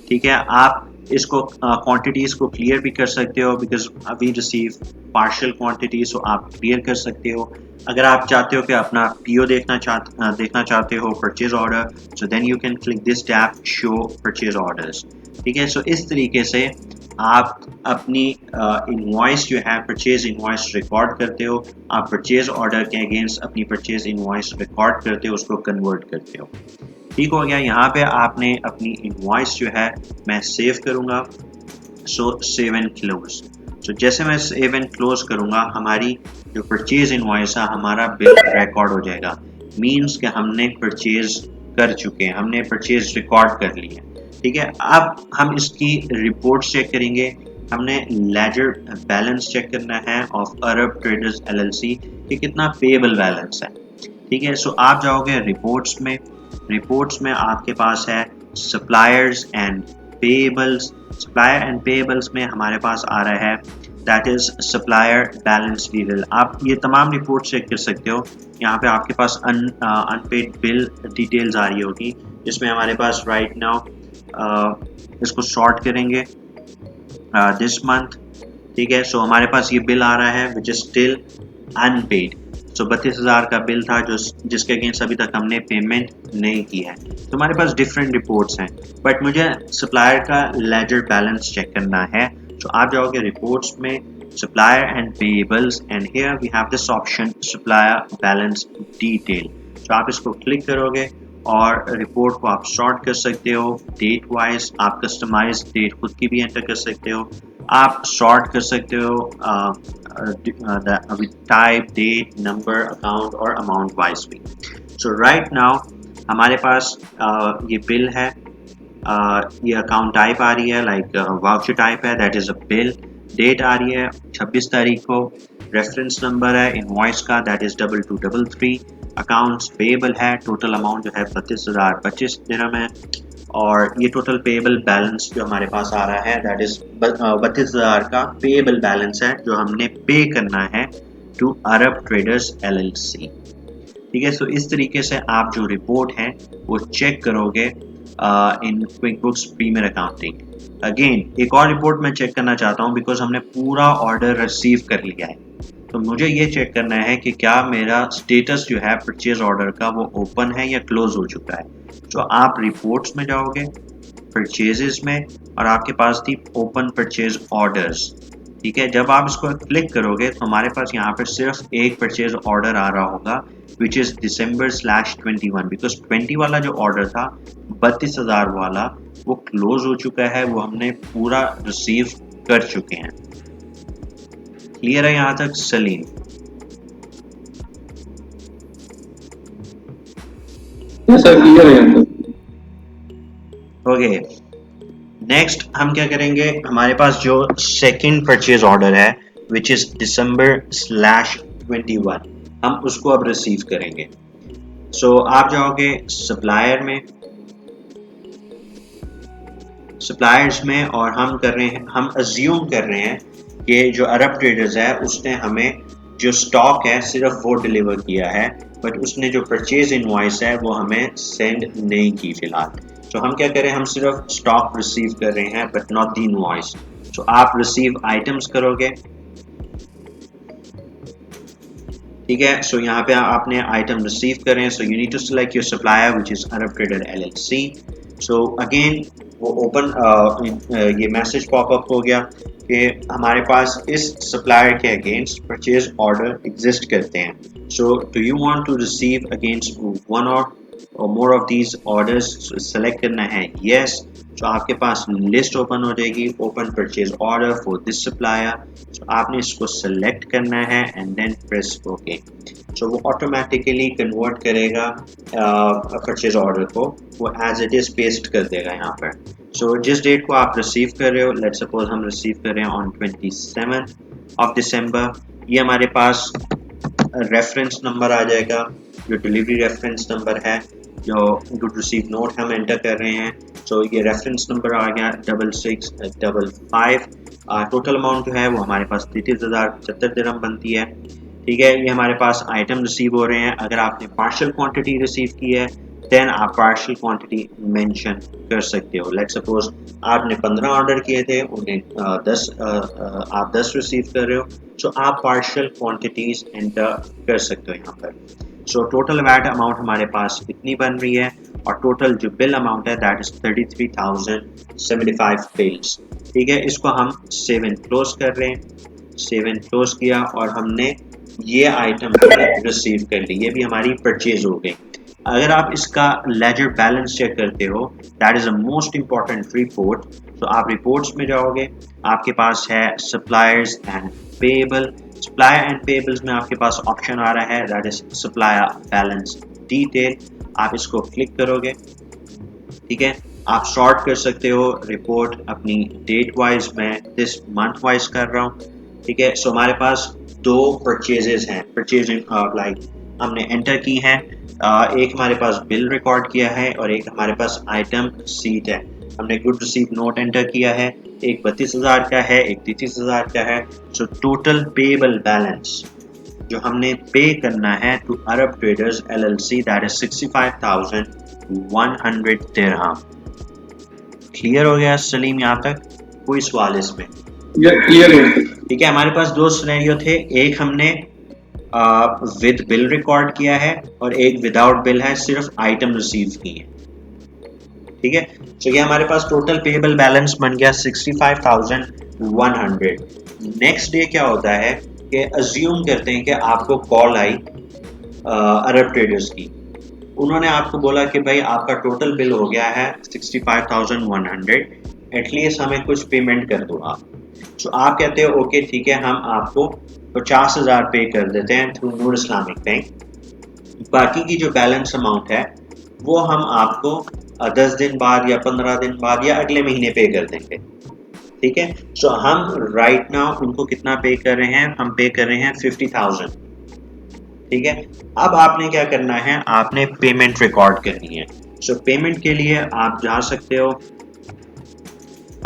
ठीक है, आप इसको क्वांटिटीज को क्लियर भी कर सकते हो because we receive partial quantity, so आप क्लियर कर सकते हो। अगर आप चाहते हो कि अपना PO देखना चाहते हो purchase order, so then you can click this tab show purchase orders. ठीक है, सो इस तरीके से आप अपनी इनवॉइस जो है परचेज इनवॉइस रिकॉर्ड करते हो, आप परचेज ऑर्डर के अगेंस्ट अपनी परचेज इनवॉइस रिकॉर्ड करते हो, उसको कन्वर्ट करते हो। ठीक हो गया, यहाँ पे आपने अपनी इनवॉइस जो है मैं सेव करूँगा, सो सेव एंड क्लोज। तो जैसे मैं सेव एंड क्लोज करूँगा, हमारी जो परचेज इनवॉइस है हमारा बिल रिकॉर्ड हो जाएगा। मीन्स कि हमने परचेज कर चुके हैं, हमने परचेज रिकॉर्ड कर ली है। ठीक है, अब हम इसकी रिपोर्ट चेक करेंगे। हमने लेजर बैलेंस चेक करना है ऑफ अरब ट्रेडर्स एलएलसी कि कितना पेएबल बैलेंस है। ठीक है, सो आप जाओगे रिपोर्ट्स में, रिपोर्ट्स में आपके पास है suppliers and payables. Supplier and payables में हमारे पास आ रहा है that is supplier balance detail. आप ये तमाम रिपोर्ट चेक कर सकते हो। यहाँ पे आपके पास अनपेड बिल डिटेल्स आ रही होगी, जिसमें हमारे पास राइट नाउ इसको शॉर्ट करेंगे दिस मंथ। ठीक है, सो हमारे पास ये बिल आ रहा है विच इज स्टिल अनपेड। सो 32,000 का बिल था जो जिसके अगेंस्ट अभी तक हमने पेमेंट नहीं की है। तो हमारे पास डिफरेंट रिपोर्ट्स हैं, बट मुझे सप्लायर का लेजर बैलेंस चेक करना है। तो आप जाओगे रिपोर्ट्स में, supplier and payables, and here we have this option supplier balance detail. तो आप इसको क्लिक करोगे और रिपोर्ट को आप सॉर्ट कर सकते हो डेट वाइज। आप कस्टमाइज डेट खुद की भी एंटर कर सकते हो, आप सॉर्ट कर सकते हो टाइप, डेट, नंबर, अकाउंट और अमाउंट वाइज भी। सो राइट नाउ हमारे पास ये बिल है, ये अकाउंट टाइप आ रही है लाइक वाउचर टाइप है, that is a bill. Date आ रही है 26 तारीख को, रेफरेंस नंबर है इनवॉइस का दैट इज 2233। अकाउंट्स पेएबल है, टोटल अमाउंट जो है 32,025 दिरहम है, और ये टोटल पेएबल बैलेंस जो हमारे पास आ रहा है दैट इज 32,000 का पेएबल बैलेंस है जो हमने पे करना है टू अरब ट्रेडर्स एलएलसी। ठीक है, सो इस तरीके से आप जो रिपोर्ट है वो चेक करोगे इन क्विकबुक्स प्रीमियर अकाउंटिंग। अगेन एक और रिपोर्ट मैं चेक करना चाहता हूँ बिकॉज हमने पूरा ऑर्डर रिसीव कर लिया है, तो मुझे ये चेक करना है कि क्या मेरा स्टेटस जो है परचेज ऑर्डर का वो ओपन है या क्लोज हो चुका है। तो आप रिपोर्ट्स में जाओगे, परचेजेस में, और आपके पास थी ओपन परचेज ऑर्डर्स। ठीक है, जब आप इसको क्लिक करोगे तो हमारे पास यहाँ पर सिर्फ एक परचेज ऑर्डर आ रहा होगा विच इज December/21, बिकॉज 20 वाला जो ऑर्डर था 32,000 वाला वो क्लोज हो चुका है, वो हमने पूरा रिसीव कर चुके हैं। क्लियर है यहाँ तक सलीम? सर क्लियर है यहाँ तक। ओके, नेक्स्ट हम क्या करेंगे, हमारे पास जो सेकंड परचेज ऑर्डर है विच इज December/21, हम उसको अब रिसीव करेंगे। सो आप जाओगे सप्लायर में, सप्लायर्स में, और हम कर रहे हैं, हम अज्यूम कर रहे हैं कि जो अरब ट्रेडर्स है उसने हमें जो स्टॉक है सिर्फ वो डिलीवर किया है, बट उसने जो परचेज इनवॉइस है वो हमें सेंड नहीं की फिलहाल। तो हम क्या करें, हम सिर्फ स्टॉक रिसीव कर रहे हैं बट नॉट द इनवॉइस। तो आप रिसीव आइटम्स करोगे। ठीक है, सो यहाँ पे आपने आइटम रिसीव करें, so you need to select your supplier which is Arab trader LLC. So again वो ओपन ये मैसेज पॉपअप हो गया कि हमारे पास इस सप्लायर के अगेंस्ट परचेज ऑर्डर एग्जिस्ट करते हैं। So do you want to receive against one or more of these orders? Select करना है यस। तो आपके पास लिस्ट ओपन हो जाएगी, open purchase order for this supplier. तो आपने इसको सेलेक्ट करना है एंड देन प्रेस ओके। सो वो ऑटोमेटिकली कन्वर्ट करेगा परचेज ऑर्डर को, वो एज इट इज पेस्ट कर देगा यहाँ पर। सो जिस डेट को आप रिसीव कर रहे हो, लेट्स सपोज हम रिसीव कर रहे हैं ऑन 27 ऑफ दिसंबर, ये हमारे पास रेफरेंस नंबर आ जाएगा जो डिलीवरी रेफरेंस नंबर है, जो गुड रिसीव नोट हम एंटर कर रहे हैं। सो ये रेफरेंस नंबर आ गया 6655। टोटल अमाउंट जो है वो हमारे पास 33,075 दिरहम बनती है। ठीक है, ये हमारे पास आइटम रिसीव हो रहे हैं। अगर आपने पार्शियल क्वांटिटी रिसीव की है देन आप पार्शियल क्वांटिटी मेंशन कर सकते हो। लेट्स सपोज आपने 15 ऑर्डर किए थे, उन्हें 10 आप 10 रिसीव कर रहे हो, सो आप पार्शियल क्वांटिटीज एंटर कर सकते हो यहाँ पर। सो टोटल वैट अमाउंट हमारे पास इतनी बन रही है, और टोटल जो बिल अमाउंट है दैट इज 33,075 बिल्स। ठीक है, इसको हम सेव एंड क्लोज कर रहे हैं। सेव एंड क्लोज किया और हमने ये आइटम रिसीव कर ली, ये भी हमारी परचेज हो गई। अगर आप इसका लेजर बैलेंस चेक करते हो, that is a most important report. तो आप रिपोर्ट्स में जाओगे, आपके पास है suppliers and payable. Supplier and payables में आपके पास ऑप्शन आ रहा है that is supplier balance detail. आप इसको क्लिक करोगे। ठीक है, आप सॉर्ट कर सकते हो रिपोर्ट अपनी डेट वाइज, मैं दिस मंथ वाइज कर रहा हूँ, ठीक है। सो हमारे पास दो परचेजेस हैं, परचेजिंग लाइक हमने एंटर की हैं, एक हमारे पास बिल रिकॉर्ड किया है और एक हमारे पास आइटम सीट है। हमने गुड रिसीव नोट एंटर किया है, एक 32,000 का है, एक 33,000 का है। सो टोटल पेएबल बैलेंस जो हमने पे करना है to Arab traders LLC that is 65,100 दिरहम। क्लियर हो गया सलीम यहाँ तक? कोई सवाल इसमें? क्लियर है सर। ठीक है, हमारे पास दो सिनेरियो थे, एक हमने विद बिल रिकॉर्ड किया है और एक विदाउट बिल है, सिर्फ आइटम रिसीव की है, ठीक है। तो ये हमारे पास टोटल पेएबल बैलेंस बन गया 65,100। नेक्स्ट डे क्या होता है कि अज्यूम करते हैं कि आपको कॉल आई अरब ट्रेडर्स की, उन्होंने आपको बोला कि भाई आपका टोटल बिल हो गया है 65,100, एटलीस्ट हमें कुछ पेमेंट कर दो आप। तो आप कहते हो ओके ठीक है, हम आपको 50,000 पे कर देते हैं थ्रू नूर इस्लामिक बैंक, बाकी की जो बैलेंस अमाउंट है वो हम आपको 10 दिन बाद या 15 दिन बाद या अगले महीने पे कर देंगे, ठीक है। सो हम राइट नाउ उनको कितना पे कर रहे हैं? हम पे कर रहे हैं 50,000, ठीक है। अब आपने क्या करना है, आपने पेमेंट रिकॉर्ड करनी है। सो पेमेंट के लिए आप जा सकते हो,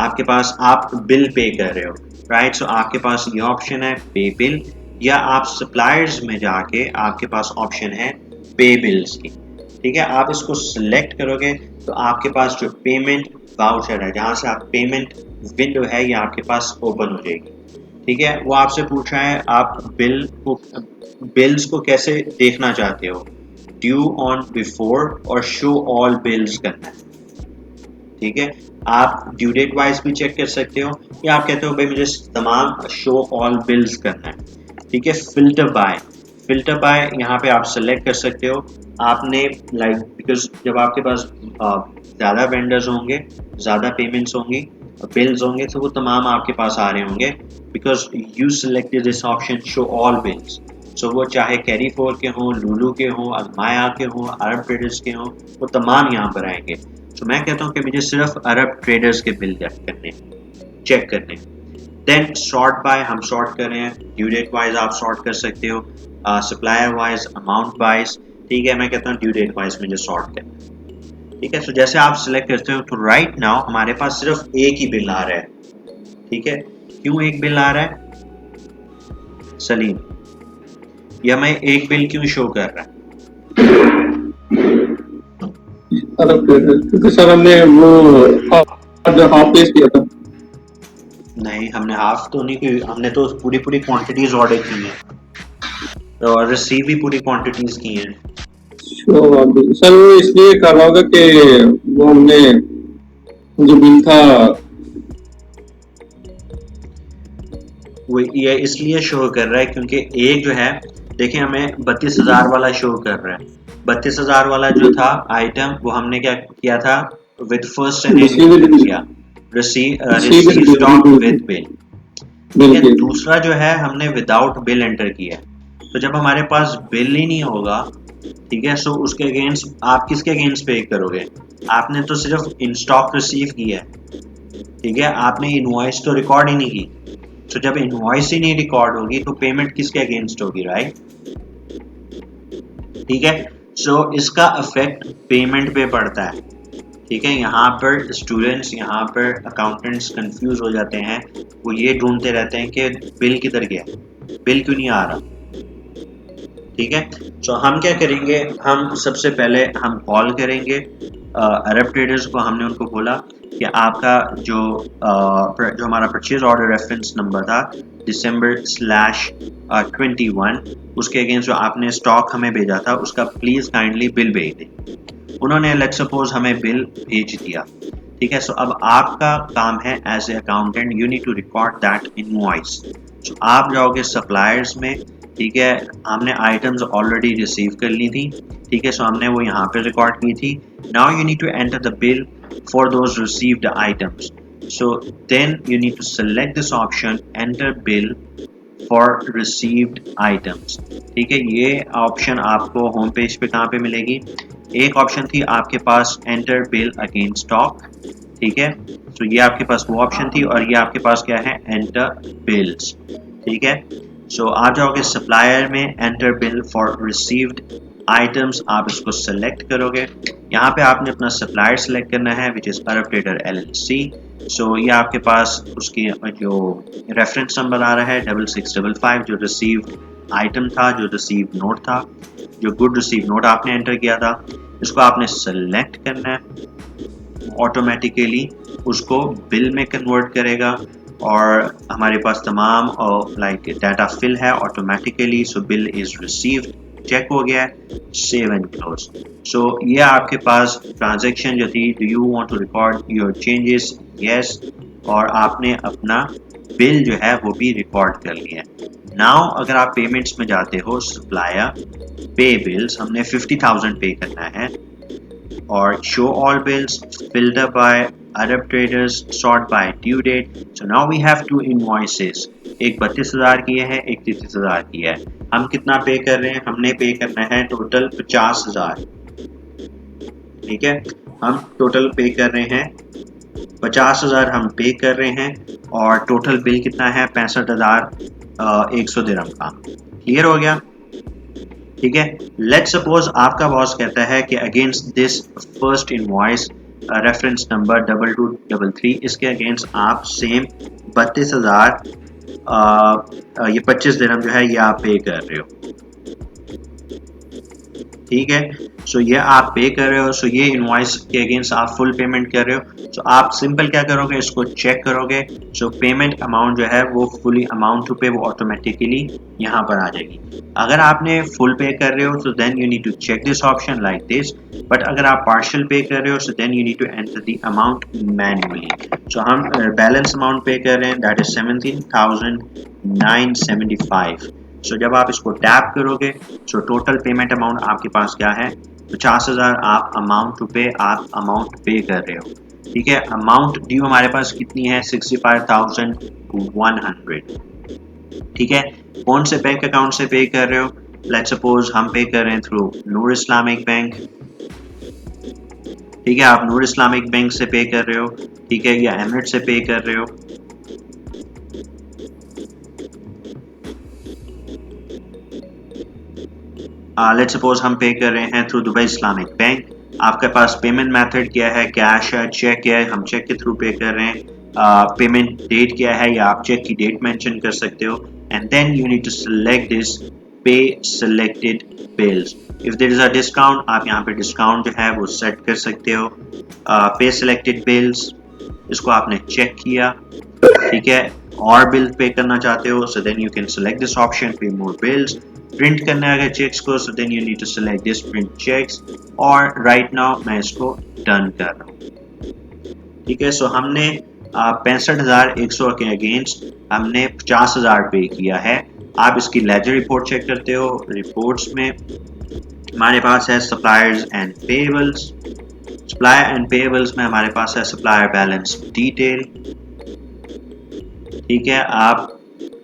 आपके पास आप बिल पे कर रहे हो, राइट। सो आपके पास ये ऑप्शन है पे बिल, या आप सप्लायर्स में जाके आपके पास ऑप्शन है पे बिल्स की, ठीक है। आप इसको सिलेक्ट करोगे तो आपके पास जो पेमेंट वाउचर है, जहां से आप पेमेंट विंडो है, ये आपके पास ओपन हो जाएगी, ठीक है। वो आपसे पूछ रहा है आप बिल्स को कैसे देखना चाहते हो, ड्यू ऑन बिफोर और शो ऑल बिल्स करना है, ठीक है। आप ड्यू डेट वाइज भी चेक कर सकते हो, या आप कहते हो भाई मुझे तमाम शो ऑल बिल्स करना है, ठीक है। फिल्टर बाय यहाँ पे आप सेलेक्ट कर सकते हो। आपने लाइक बिकॉज जब आपके पास ज़्यादा वेंडर्स होंगे, ज़्यादा पेमेंट्स होंगी, बिल्स होंगे, तो वो तमाम आपके पास आ रहे होंगे, because you selected this option show all bills. So वो चाहे कैरी फोर के हों, लुलू के हों, अलमाया के हों, अरब ट्रेडर्स के हों, वो तमाम यहाँ पर आएंगे। तो मैं कहता हूँ कि मुझे सिर्फ अरब ट्रेडर्स के बिल चेक करने। देन सॉर्ट बाय हम सॉर्ट कर रहे हैं, ड्यू डेट वाइज आप सॉर्ट कर सकते हो, सप्लायर वाइज, अमाउंट वाइज, ठीक है। मैं कहता हूँ ड्यू डेट वाइज मुझे सॉर्ट करना, ठीक है। तो जैसे आप सिलेक्ट करते हो तो राइट नाउ हमारे पास सिर्फ एक ही बिल आ रहा है, ठीक है। क्यों एक बिल आ रहा है सलीम? या मैं एक बिल क्यों शो कर रहा है? अरब ट्रेडर्स, क्योंकि सर हमने वो हाफ पेज किया था। नहीं, हमने हाफ तो नहीं की, हमने तो पूरी पूरी क्वांटिटीज ऑर्डर की हैं और रिसीव भी पूरी क्वांटिटीज की हैं। सर वो इसलिए कर रहा होगा कि वो हमने जो बिल था वो ये इसलिए शो कर रहा है क्योंकि एक जो है, देखिए हमें 32,000 वाला शो कर रहा है। 32,000 वाला जो था आइटम, वो हमने क्या किया था, विद फर्स्ट एंड इंक्लूडेड किया, रिसीव स्टॉक विद बिल, ठीक है। दूसरा जो है हमने विदाउट बिल एंटर किया है। तो जब हमारे पास बिल ही नहीं होगा, ठीक है, सो उसके अगेंस्ट आप किसके अगेंस्ट पे करोगे? आपने तो सिर्फ इन स्टॉक रिसीव किया है, ठीक है, आपने इनवॉइस तो रिकॉर्ड ही नहीं की। तो जब इनवॉइस ही नहीं रिकॉर्ड होगी तो पेमेंट किसके अगेंस्ट होगी, राइट? ठीक है। सो इसका इफेक्ट पेमेंट पे पड़ता है, ठीक है। यहाँ पर स्टूडेंट्स, यहाँ पर अकाउंटेंट्स कंफ्यूज हो जाते हैं, वो ये ढूंढते रहते हैं कि बिल किधर गया, बिल क्यों नहीं आ रहा, ठीक है। सो हम क्या करेंगे, हम सबसे पहले हम कॉल करेंगे अरब ट्रेडर्स को। हमने उनको बोला कि आपका जो हमारा परचेज ऑर्डर रेफरेंस नंबर था December/21, उसके अगेंस्ट जो आपने स्टॉक हमें भेजा था उसका प्लीज काइंडली बिल भेज दें। उन्होंने लेट्स सपोज हमें बिल भेज दिया, ठीक है। सो अब आपका काम है as a accountant, you need to record that invoice. So आप जाओगे सप्लायर्स में, ठीक है, हमने आइटम्स ऑलरेडी रिसीव कर ली थी, ठीक है। सो हमने वो यहाँ पे रिकॉर्ड की थी। Now you need to enter the bill for those received items. So then you need to select this option, enter bill for received items, ठीक है। ये ऑप्शन आपको होम पेज पे कहाँ पे मिलेगी? एक ऑप्शन थी आपके पास एंटर बिल अगेंस्ट स्टॉक, ठीक है। तो ये आपके पास वो ऑप्शन थी, और ये आपके पास क्या है, एंटर बिल्स, ठीक है। सो आप जाओगे सप्लायर में, enter bill for received items, आप इसको सेलेक्ट करोगे। यहाँ पे आपने अपना सप्लायर सेलेक्ट करना है विच इज अरब ट्रेडर LLC। सो ये आपके पास उसकी जो रेफरेंस नंबर आ रहा है 6655, जो रिसीव्ड आइटम था, जो रिसीव्ड नोट था, जो गुड रिसीव नोट आपने एंटर किया था, इसको आपने सेलेक्ट करना है। ऑटोमेटिकली उसको बिल में कन्वर्ट करेगा, और हमारे पास तमाम लाइक डाटा फिल है automatically. So bill is received, check हो गया है, सेव एंड क्लोज। सो ये आपके पास ट्रांजैक्शन जो थी, do you want to record your changes, yes, और आपने अपना बिल जो है वो भी रिकॉर्ड कर लिया है। नाउ अगर आप पेमेंट्स में जाते हो, सप्लायर पे बिल्स, हमने 50,000 पे करना है, और show all bills, filter by Arab traders, sort by due date. So now we have two invoices, एक 32,000 की है, एक 33,000 की है। हम कितना पे कर रहे हैं, हमने पे करना है टोटल 50,000, ठीक है। हम टोटल पे कर रहे हैं 50,000 हम पे कर रहे हैं, और टोटल बिल कितना है, 65,100 दिरहम का। क्लियर हो गया, ठीक है। लेट्स सपोज आपका बॉस कहता है कि against this first invoice reference number 2233, इसके अगेंस्ट आप सेम 32,000 ये 25 दिरहम जो है ये आप पे कर रहे हो, ठीक है। सो ये आप पे कर रहे हो, सो ये इनवॉइस के अगेंस्ट आप फुल पेमेंट कर रहे हो। सो आप सिंपल क्या करोगे, इसको चेक करोगे। सो पेमेंट अमाउंट जो है वो फुली अमाउंट टू पे वो ऑटोमेटिकली यहाँ पर आ जाएगी। अगर आपने फुल पे कर रहे हो तो then you need to check this option like this, but अगर आप पार्शियल पे कर रहे हो so then you need to enter the amount manually. So हम बैलेंस अमाउंट पे कर रहे हैं, दैट इज 17,975। सो जब आप इसको टैप करोगे, सो टोटल पेमेंट अमाउंट आपके पास क्या है, 50,000 आप अमाउंट टू पे, आप अमाउंट पे कर रहे हो, ठीक है। अमाउंट ड्यू हमारे पास कितनी है, 65,100, ठीक है। कौन से बैंक अकाउंट से पे कर रहे हो, लेट्स सपोज हम पे कर रहे हैं थ्रू नूर इस्लामिक बैंक, ठीक है। आप नूर इस्लामिक बैंक से पे कर रहे हो, ठीक है, या एमिरेट से पे कर रहे हो, लेट्स सपोज हम पे कर रहे हैं थ्रू दुबई इस्लामिक बैंक। आपके पास पेमेंट मेथड क्या है, कैश है, चेक है, हम चेक के थ्रू पे कर रहे हैं। पेमेंट डेट क्या है, या आप चेक की डेट मेंशन कर सकते हो, and then you need to select this pay selected bills. If there is a discount, आप यहाँ पे डिस्काउंट जो है वो सेट कर सकते हो। पे सिलेक्टेड बिल्स, इसको आपने चेक किया, ठीक है, और बिल पे करना चाहते हो, so then you can select this option, pay more bills. Print करना है अगर चेक्स को, so then you need to select this print cheques, और राइट नाउ मैं इसको डन कर रहा हूँ, ठीक है। सो हमने 65,100 के अगेंस्ट हमने 50,000 पे किया है। आप इसकी लेजर रिपोर्ट चेक करते हो, रिपोर्ट्स में हमारे पास है suppliers and payables. Supplier and payables में हमारे पास है सप्लायर बैलेंस डिटेल, ठीक है। आप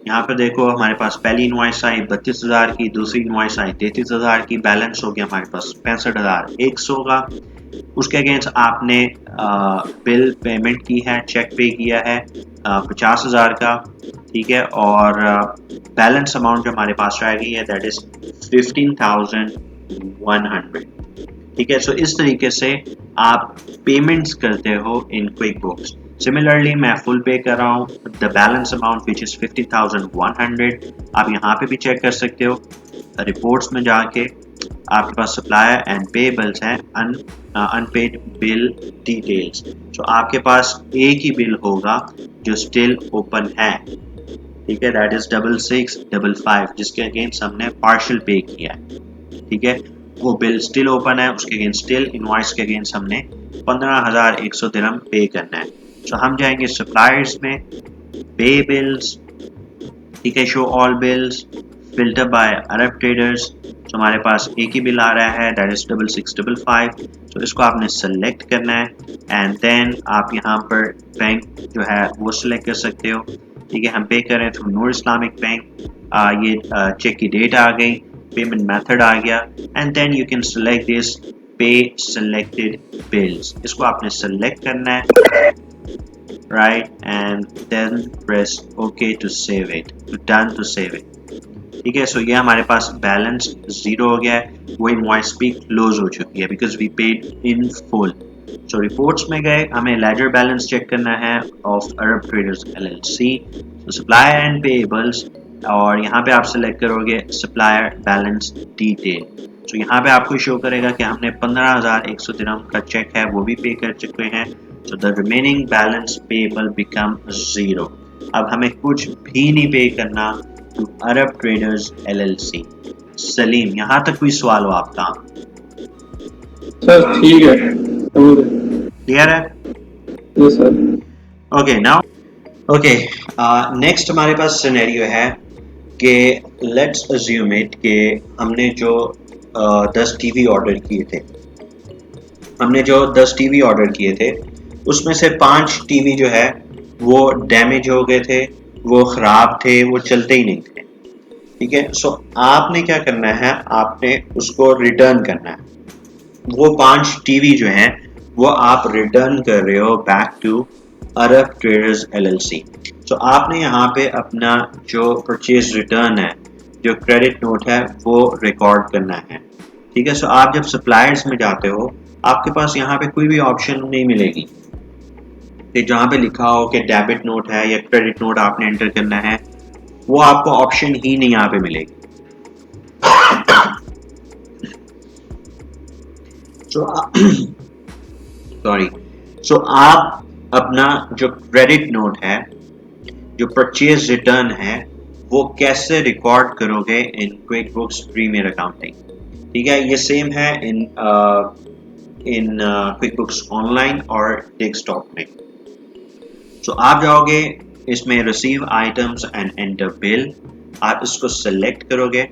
यहाँ पर देखो, हमारे पास पहली इनवॉइस आई 32,000 की, दूसरी इनवॉइस आई 33,000 की, बैलेंस हो गया हमारे पास 65,100 का। उसके अगेंस्ट आपने बिल पेमेंट की है, चेक पे किया है 50,000 का, ठीक है, और बैलेंस अमाउंट जो हमारे पास रह गई है दैट इज 15,100, ठीक है। सो इस तरीके से आप पेमेंट्स करते हो इन क्विक बुक्स। सिमिलरली मैं फुल पे कर रहा हूँ, the balance amount which is 50,100, आप यहाँ पे भी चेक कर सकते हो। रिपोर्ट्स में जाके आपके पास सप्लायर एंड पेबल्स हैं, अनपेड बिल डिटेल्स। तो आपके पास एक ही बिल होगा जो स्टिल ओपन है, ठीक है, दैट इज 6655, जिसके अगेंस्ट हमने पार्शियल पे किया है, ठीक है। वो बिल स्टिल ओपन है, उसके अगेंस्ट स्टिल इनवॉइस के अगेंस्ट हमने 15,100 दिरहम पे करना है। तो हम जाएंगे सप्लायर्स में, पे बिल्स, ठीक है, show all bills, filter by Arab Traders. तो हमारे पास एक ही बिल आ रहा है दैट इज 6655, तो इसको आपने सेलेक्ट करना है, एंड देन आप यहाँ पर बैंक जो है वो सिलेक्ट कर सकते हो, ठीक है। हम पे कर रहे हैं थ्रू नूर इस्लामिक बैंक, ये चेक की डेट आ गई, पेमेंट मेथड आ गया, and then you can select this pay selected bills, इसको आपने select करना है, right, and then press OK to save it, to done to save it. ठीक है, सो ये हमारे पास बैलेंस जीरो हो गया है, वो इनवॉइस भी क्लोज हो चुकी है because we paid in full. So reports में गए, हमें लेजर बैलेंस चेक करना है of Arab traders LLC, supplier and payables, और यहाँ पे आप सिलेक्ट करोगे सप्लायर बैलेंस डिटेल। सो यहाँ पे आपको शो करेगा कि हमने 15,100 दिरहम का चेक है वो भी पे कर चुके हैं। So the remaining balance payable become zero. अब हमें कुछ भी नहीं पे करना to Arab traders LLC. Salim, यहाँ तक कोई सवाल हो आपका? सर ठीक है, क्लियर है? Yes sir. Okay now, okay next हमारे पास सिनेरियो है कि लेट्स अज्यूम इट कि हमने जो 10 टीवी ऑर्डर किए थे, उसमें से 5 टीवी जो है वो डैमेज हो गए थे, वो खराब थे, वो चलते ही नहीं थे। ठीक है, सो आपने क्या करना है, आपने उसको रिटर्न करना है। वो 5 टीवी जो हैं वो आप रिटर्न कर रहे हो back to Arab traders LLC. सो आपने यहाँ पे अपना जो परचेज रिटर्न है, जो क्रेडिट नोट है, वो रिकॉर्ड करना है। ठीक है, सो आप जब सप्लायर्स में जाते हो आपके पास यहाँ पे कोई भी ऑप्शन नहीं मिलेगी कि जहाँ पे लिखा हो कि डेबिट नोट है या क्रेडिट नोट आपने एंटर करना है, वो आपको ऑप्शन ही नहीं यहाँ पे मिलेगी। सो आप अपना जो क्रेडिट नोट है, जो परचेज रिटर्न है, वो कैसे रिकॉर्ड करोगे in QuickBooks premier accounting. ठीक है, ये सेम है इन क्विक बुक्स ऑनलाइन और डेस्कटॉप में। सो आप जाओगे इसमें receive items and enter bill, आप इसको सेलेक्ट करोगे।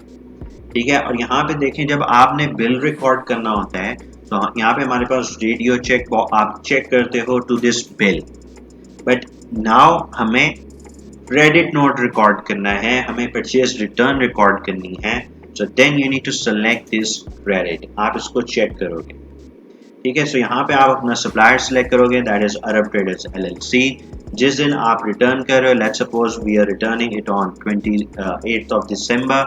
ठीक है, और यहाँ पे देखें जब आपने बिल रिकॉर्ड करना होता है तो यहाँ पे हमारे पास रेडियो चेक, आप चेक करते हो to this bill, but now हमें क्रेडिट नोट रिकॉर्ड करना है, हमें परचेज रिटर्न रिकॉर्ड करनी है। So then you need to select this credit, आप इसको चेक करोगे। ठीक है, सो यहाँ पे आप अपना सप्लायर सेलेक्ट करोगे, that is Arab traders LLC. जिस दिन आप रिटर्न कर रहे हो, let's suppose we are returning it on 28th of December,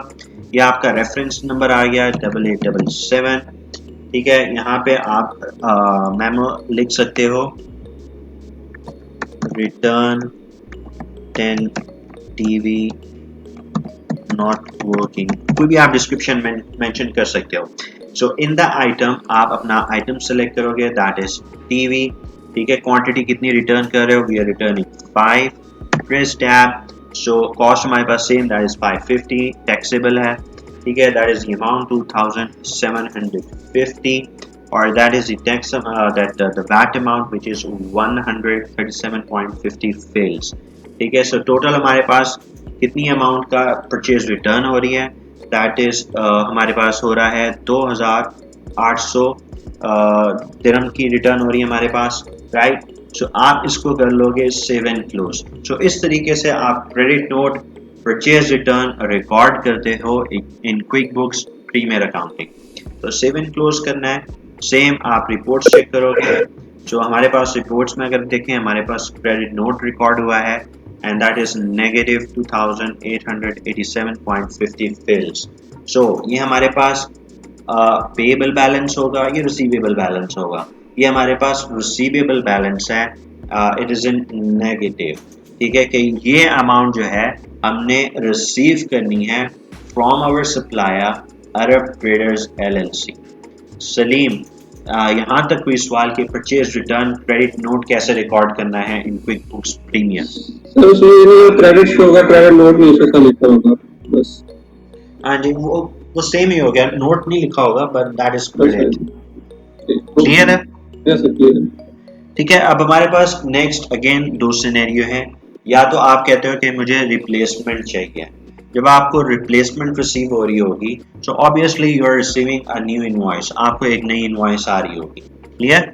ये आपका रेफरेंस नंबर आ गया 8877। ठीक है, यहाँ पे आप मेमो लिख सकते हो, रिटर्न 10 टीवी नॉट वर्किंग, कोई भी आप डिस्क्रिप्शन में मेंशन कर सकते हो। सो इन द आइटम आप अपना आइटम सेलेक्ट करोगे, दैट इज टीवी। ठीक है, क्वांटिटी कितनी रिटर्न कर रहे हो, we are returning 5, press tab. So cost हमारे पास सेम, दैट इज 550, टैक्सेबल है। ठीक है, दैट इज द अमाउंट 2750, और that is the tax that the VAT amount which is 137.50 fils. ठीक है, सो टोटल हमारे पास कितनी अमाउंट का परचेज रिटर्न हो रही है, दैट इज हमारे पास हो रहा है 2800 दिरहम की रिटर्न हो रही है हमारे पास, राइट। सो आप इसको कर लोगे सेव एंड क्लोज। सो इस तरीके से आप credit note, purchase return record करते हो in QuickBooks premier accounting. तो सेव एंड क्लोज करना है, सेम आप रिपोर्ट्स चेक करोगे। जो हमारे पास रिपोर्ट्स में अगर देखें, हमारे पास क्रेडिट नोट रिकॉर्ड हुआ है and that is negative 2887.50 fills. So ये हमारे पास पेएबल बैलेंस होगा, ये रिसीवेबल बैलेंस होगा। ये हमारे पास रिसीवेबल बैलेंस है, इट इज इन नेगेटिव। ठीक है, कि ये अमाउंट जो है हमने रिसीव करनी है from our supplier Arab traders LLC. Salim, यहाँ तक कोई सवाल कि परचेज रिटर्न क्रेडिट नोट कैसे रिकॉर्ड करना है in QuickBooks premier? Sir उसमें क्रेडिट शो होगा, क्रेडिट नोट नहीं उसके साथ लिखा होगा बस। हाँ जी, वो सेम ही हो गया, नोट नहीं लिखा होगा but that is credit. Clear है? यस सर, क्लियर है। ठीक है, अब हमारे पास नेक्स्ट अगेन 2 सिनेरियो हैं। या तो आप कहते हो कि मुझे रिप्लेसमेंट चाहिए। जब आपको रिप्लेसमेंट रिसीव हो रही होगी, so obviously you are receiving a new invoice, आपको एक नई इनवॉइस आ रही होगी। क्लियर?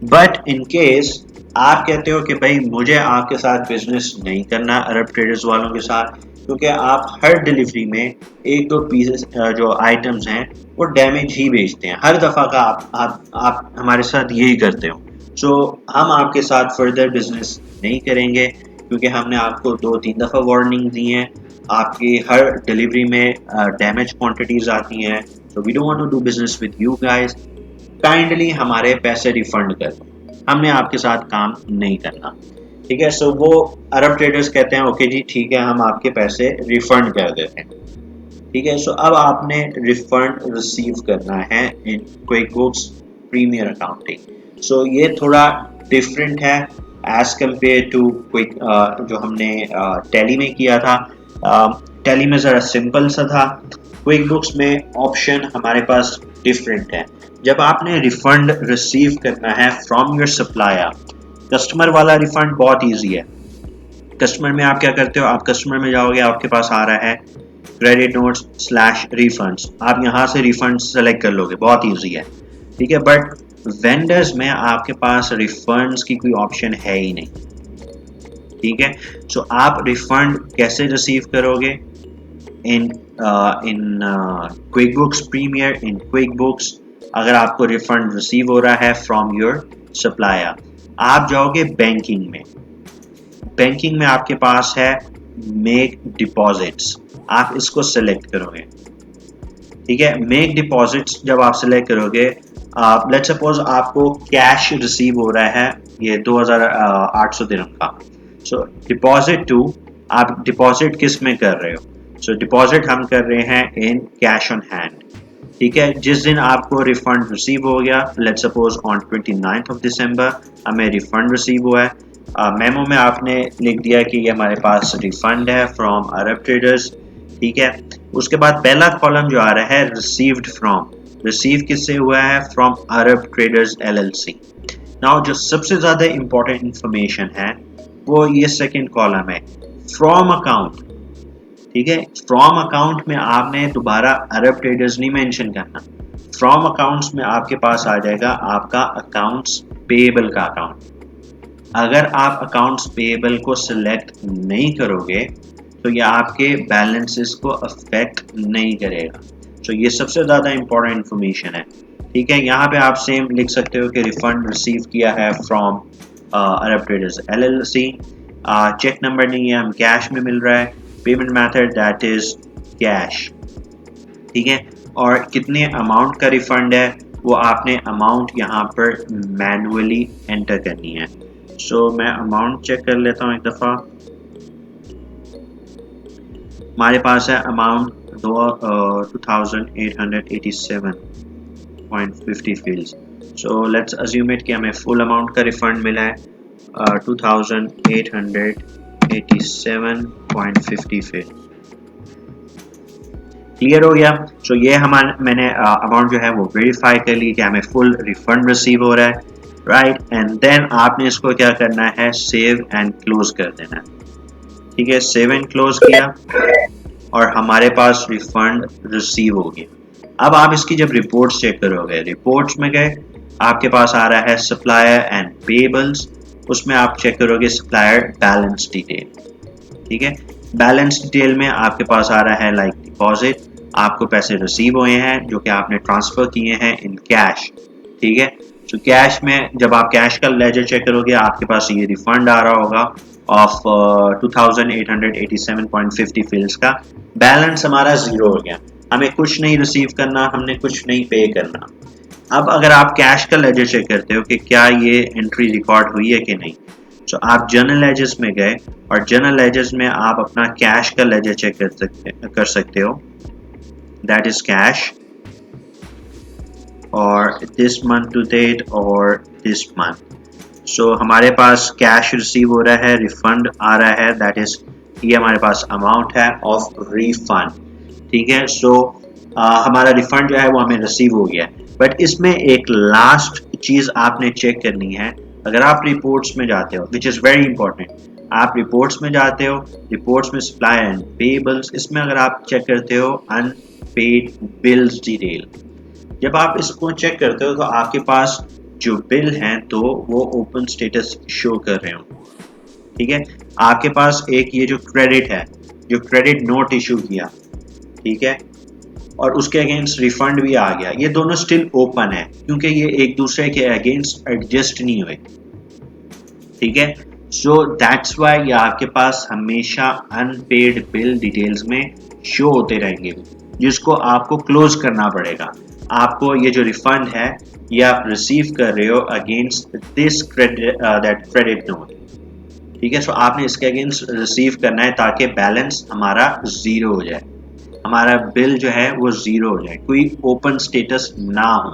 बट इन केस आप कहते हो कि भाई मुझे आपके साथ बिजनेस नहीं करना, अरब ट्रेडर्स वालों के साथ, क्योंकि आप हर डिलीवरी में एक दो पीसेस जो आइटम्स हैं वो डैमेज ही बेचते हैं, हर दफ़ा का आप हमारे साथ यही करते हो। सो हम आपके साथ फर्दर बिजनेस नहीं करेंगे, क्योंकि हमने आपको 2-3 दफ़ा वार्निंग दी है, आपकी हर डिलीवरी में डैमेज क्वांटिटीज आती हैं। So we don't want to do business with you guys, kindly हमारे पैसे रिफंड कर दो, हमने आपके साथ काम नहीं करना। ठीक है, सो वो अरब ट्रेडर्स कहते हैं ओके जी ठीक है, हम आपके पैसे रिफंड कर देते हैं। ठीक है, सो अब आपने रिफंड रिसीव करना है इन क्विकबुक्स प्रीमियर अकाउंटिंग। सो ये थोड़ा डिफरेंट है एज कम्पेयर टू क्विक जो हमने टैली में किया था। टैली में ज़रा सिंपल सा था, क्विक बुक्स में ऑप्शन हमारे पास डिफरेंट है। जब आपने रिफंड रिसीव करना है फ्रॉम योर सप्लायर, कस्टमर वाला रिफंड बहुत इजी है। कस्टमर में आप क्या करते हो, आप कस्टमर में जाओगे, आपके पास आ रहा है क्रेडिट नोट्स स्लैश रिफंड्स, आप यहाँ से रिफंड सेलेक्ट कर लोगे, बहुत इजी है। ठीक है, बट वेंडर्स में आपके पास रिफंड्स की कोई ऑप्शन है ही नहीं। ठीक है, सो आप रिफंड कैसे रिसीव करोगे इन क्विकबुक्स प्रीमियर। इन क्विकबुक्स अगर आपको रिफंड रिसीव हो रहा है फ्रॉम योर सप्लायर, आप जाओगे बैंकिंग में। बैंकिंग में आपके पास है मेक डिपॉजिट्स, आप इसको सेलेक्ट करोगे। ठीक है, मेक डिपॉजिट्स जब आप सेलेक्ट करोगे, लेट्स सपोज आपको कैश रिसीव हो रहा है ये 2800 दिरहम का। सो डिपॉजिट टू, आप डिपॉजिट किस में कर रहे हो, सो डिपॉजिट हम कर रहे हैं इन कैश ऑन हैंड। ठीक है, जिस दिन आपको रिफंड रिसीव हो गया, let's suppose on 29th of December हमें रिफंड रिसीव हुआ है, मेमो में आपने लिख दिया कि ये हमारे पास रिफंड है फ्रॉम अरब ट्रेडर्स। ठीक है, उसके बाद पहला कॉलम जो आ रहा है रिसीव्ड फ्रॉम, रिसीव किससे हुआ है, from Arab traders LLC। Now जो सबसे ज्यादा इंपॉर्टेंट इंफॉर्मेशन है वो ये सेकंड कॉलम है, फ्रॉम अकाउंट। ठीक है, फ्रॉम अकाउंट में आपने दोबारा अरब ट्रेडर्स नहीं मेंशन करना। फ्रॉम अकाउंट्स में आपके पास आ जाएगा आपका अकाउंट्स पेएबल का अकाउंट। अगर आप अकाउंट्स पेएबल को सिलेक्ट नहीं करोगे तो ये आपके बैलेंसेस को अफेक्ट नहीं करेगा। तो ये सबसे ज़्यादा इंपॉर्टेंट इंफॉर्मेशन है। ठीक है, यहाँ पे आप सेम लिख सकते हो कि रिफंड रिसीव किया है from Arab traders LLC। Cheque number नहीं है, हम कैश में मिल रहा है, payment method that is cash. ठीक है, और कितने अमाउंट का रिफंड है वो आपने अमाउंट यहाँ पर मैनुअली एंटर करनी है। सो मैं अमाउंट चेक कर लेता हूँ एक दफ़ा। हमारे पास है amount 2887.50 feels. So let's assume it कि हमें फुल अमाउंट का रिफंड मिला है 2887.50 फील्स। क्लियर हो गया। सो ये मैंने अमाउंट जो है वो वेरीफाई कर ली कि हमें फुल रिफंड रिसीव हो रहा है, राइट। एंड देन आपने इसको क्या करना है, सेव एंड क्लोज कर देना है। ठीक है, सेव एंड क्लोज किया और हमारे पास रिफंड रिसीव हो गया। अब आप इसकी जब रिपोर्ट्स चेक करोगे, रिपोर्ट्स में गए, आपके पास आ रहा है सप्लायर एंड पेएबल्स, उसमें आप चेक करोगे सप्लायर बैलेंस डिटेल। ठीक है, बैलेंस डिटेल में आपके पास आ रहा है लाइक डिपॉजिट, आपको पैसे रिसीव हुए हैं जो कि आपने ट्रांसफर किए हैं इन कैश। ठीक है, तो कैश में जब आप कैश का लेजर चेक करोगे आपके पास ये रिफंड आ रहा होगा ऑफ 2887.50 फिल्स का। बैलेंस हमारा जीरो हो गया, हमें कुछ नहीं रिसीव करना, हमने कुछ नहीं पे करना। अब अगर आप कैश का लेजर चेक करते हो कि क्या ये एंट्री रिकॉर्ड हुई है कि नहीं, तो आप जर्नल लेजर्स में गए और जर्नल लेजर्स में आप अपना कैश का लेजर चेक कर सकते हो, दैट इज कैश और दिस मंथ टू डेट और दिस मंथ। सो हमारे पास कैश रिसीव हो रहा है, रिफंड आ रहा है, दैट इज ये हमारे पास अमाउंट है ऑफ रिफंड। ठीक है, सो हमारा रिफंड जो है वो हमें रिसीव हो गया। बट इसमें एक लास्ट चीज आपने चेक करनी है, अगर आप रिपोर्ट्स में जाते हो, विच इज वेरी इंपॉर्टेंट, आप रिपोर्ट्स में जाते हो, रिपोर्ट्स में सप्लायर एंड पेएबल्स, इसमें अगर आप चेक करते हो अनपेड बिल्स डिटेल, जब आप इसको चेक करते हो तो आपके पास जो बिल हैं तो वो ओपन स्टेटस शो कर रहे हो। ठीक है, आपके पास एक ये जो क्रेडिट है जो क्रेडिट नोट इशू किया, ठीक है, और उसके अगेंस्ट रिफंड भी आ गया, ये दोनों स्टिल ओपन है क्योंकि ये एक दूसरे के अगेंस्ट एडजस्ट नहीं हुए, ठीक है। सो दैट्स वाई ये आपके पास हमेशा अनपेड बिल डिटेल्स में शो होते रहेंगे, जिसको आपको क्लोज करना पड़ेगा। आपको ये जो रिफंड है ये आप रिसीव कर रहे हो अगेंस्ट दिस क्रेडिट नोट, ठीक है। सो आपने इसके अगेंस्ट रिसीव करना है ताकि बैलेंस हमारा जीरो हो जाए, हमारा बिल जो है वो जीरो हो जाए, कोई ओपन स्टेटस ना हो,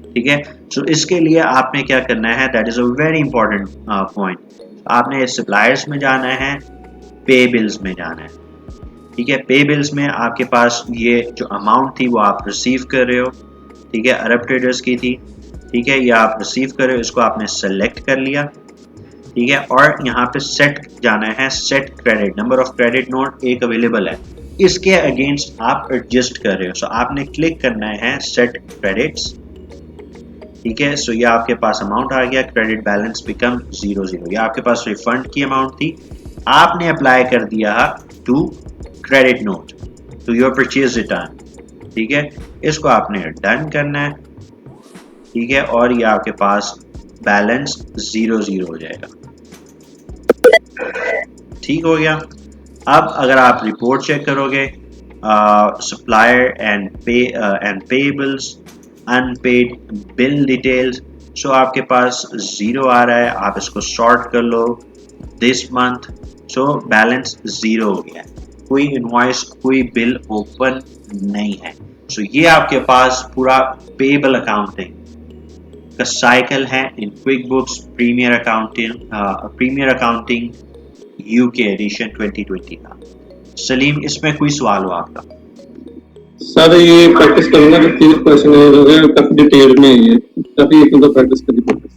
ठीक है। सो इसके लिए आपने क्या करना है, that is a very important point. आपने सप्लायर्स में जाना है, पे बिल्स में जाना है, ठीक है। पे बिल्स में आपके पास ये जो अमाउंट थी वो आप रिसीव कर रहे हो, ठीक है, अरब ट्रेडर्स की थी, ठीक है, ये आप रिसीव कर रहे हो, इसको आपने सेलेक्ट कर लिया, ठीक है। और यहाँ पे सेट जाना है, set credit, number of credit note एक अवेलेबल है, इसके अगेंस्ट आप एडजस्ट कर रहे हो। सो आपने क्लिक करना है सेट क्रेडिट्स, ठीक है। सो ये आपके पास अमाउंट आ गया, क्रेडिट बैलेंस बिकम 00, ये आपके पास रिफंड की अमाउंट थी, आपने अप्लाई कर दिया to credit note to your purchase return, ठीक है। इसको आपने डन करना है, ठीक है, और ये आपके पास बैलेंस 00 हो जाएगा, ठीक हो गया। अब अगर आप रिपोर्ट चेक करोगे, supplier and payables, unpaid bill details, so आपके पास 0 आ रहा है, आप इसको सॉर्ट कर लो दिस मंथ, सो बैलेंस 0 हो गया है, कोई इनवॉइस कोई बिल ओपन नहीं है। सो ये आपके पास पूरा पेबल अकाउंटिंग का साइकिल है in QuickBooks premier accounting UK edition 2020 का। सलीम, इसमें कोई सवाल हो आपका? सर ये प्रैक्टिस करूंगा तो 30 क्वेश्चन है, काफी डिटेल में है ये, काफी मतलब प्रैक्टिस करनी पड़ती है।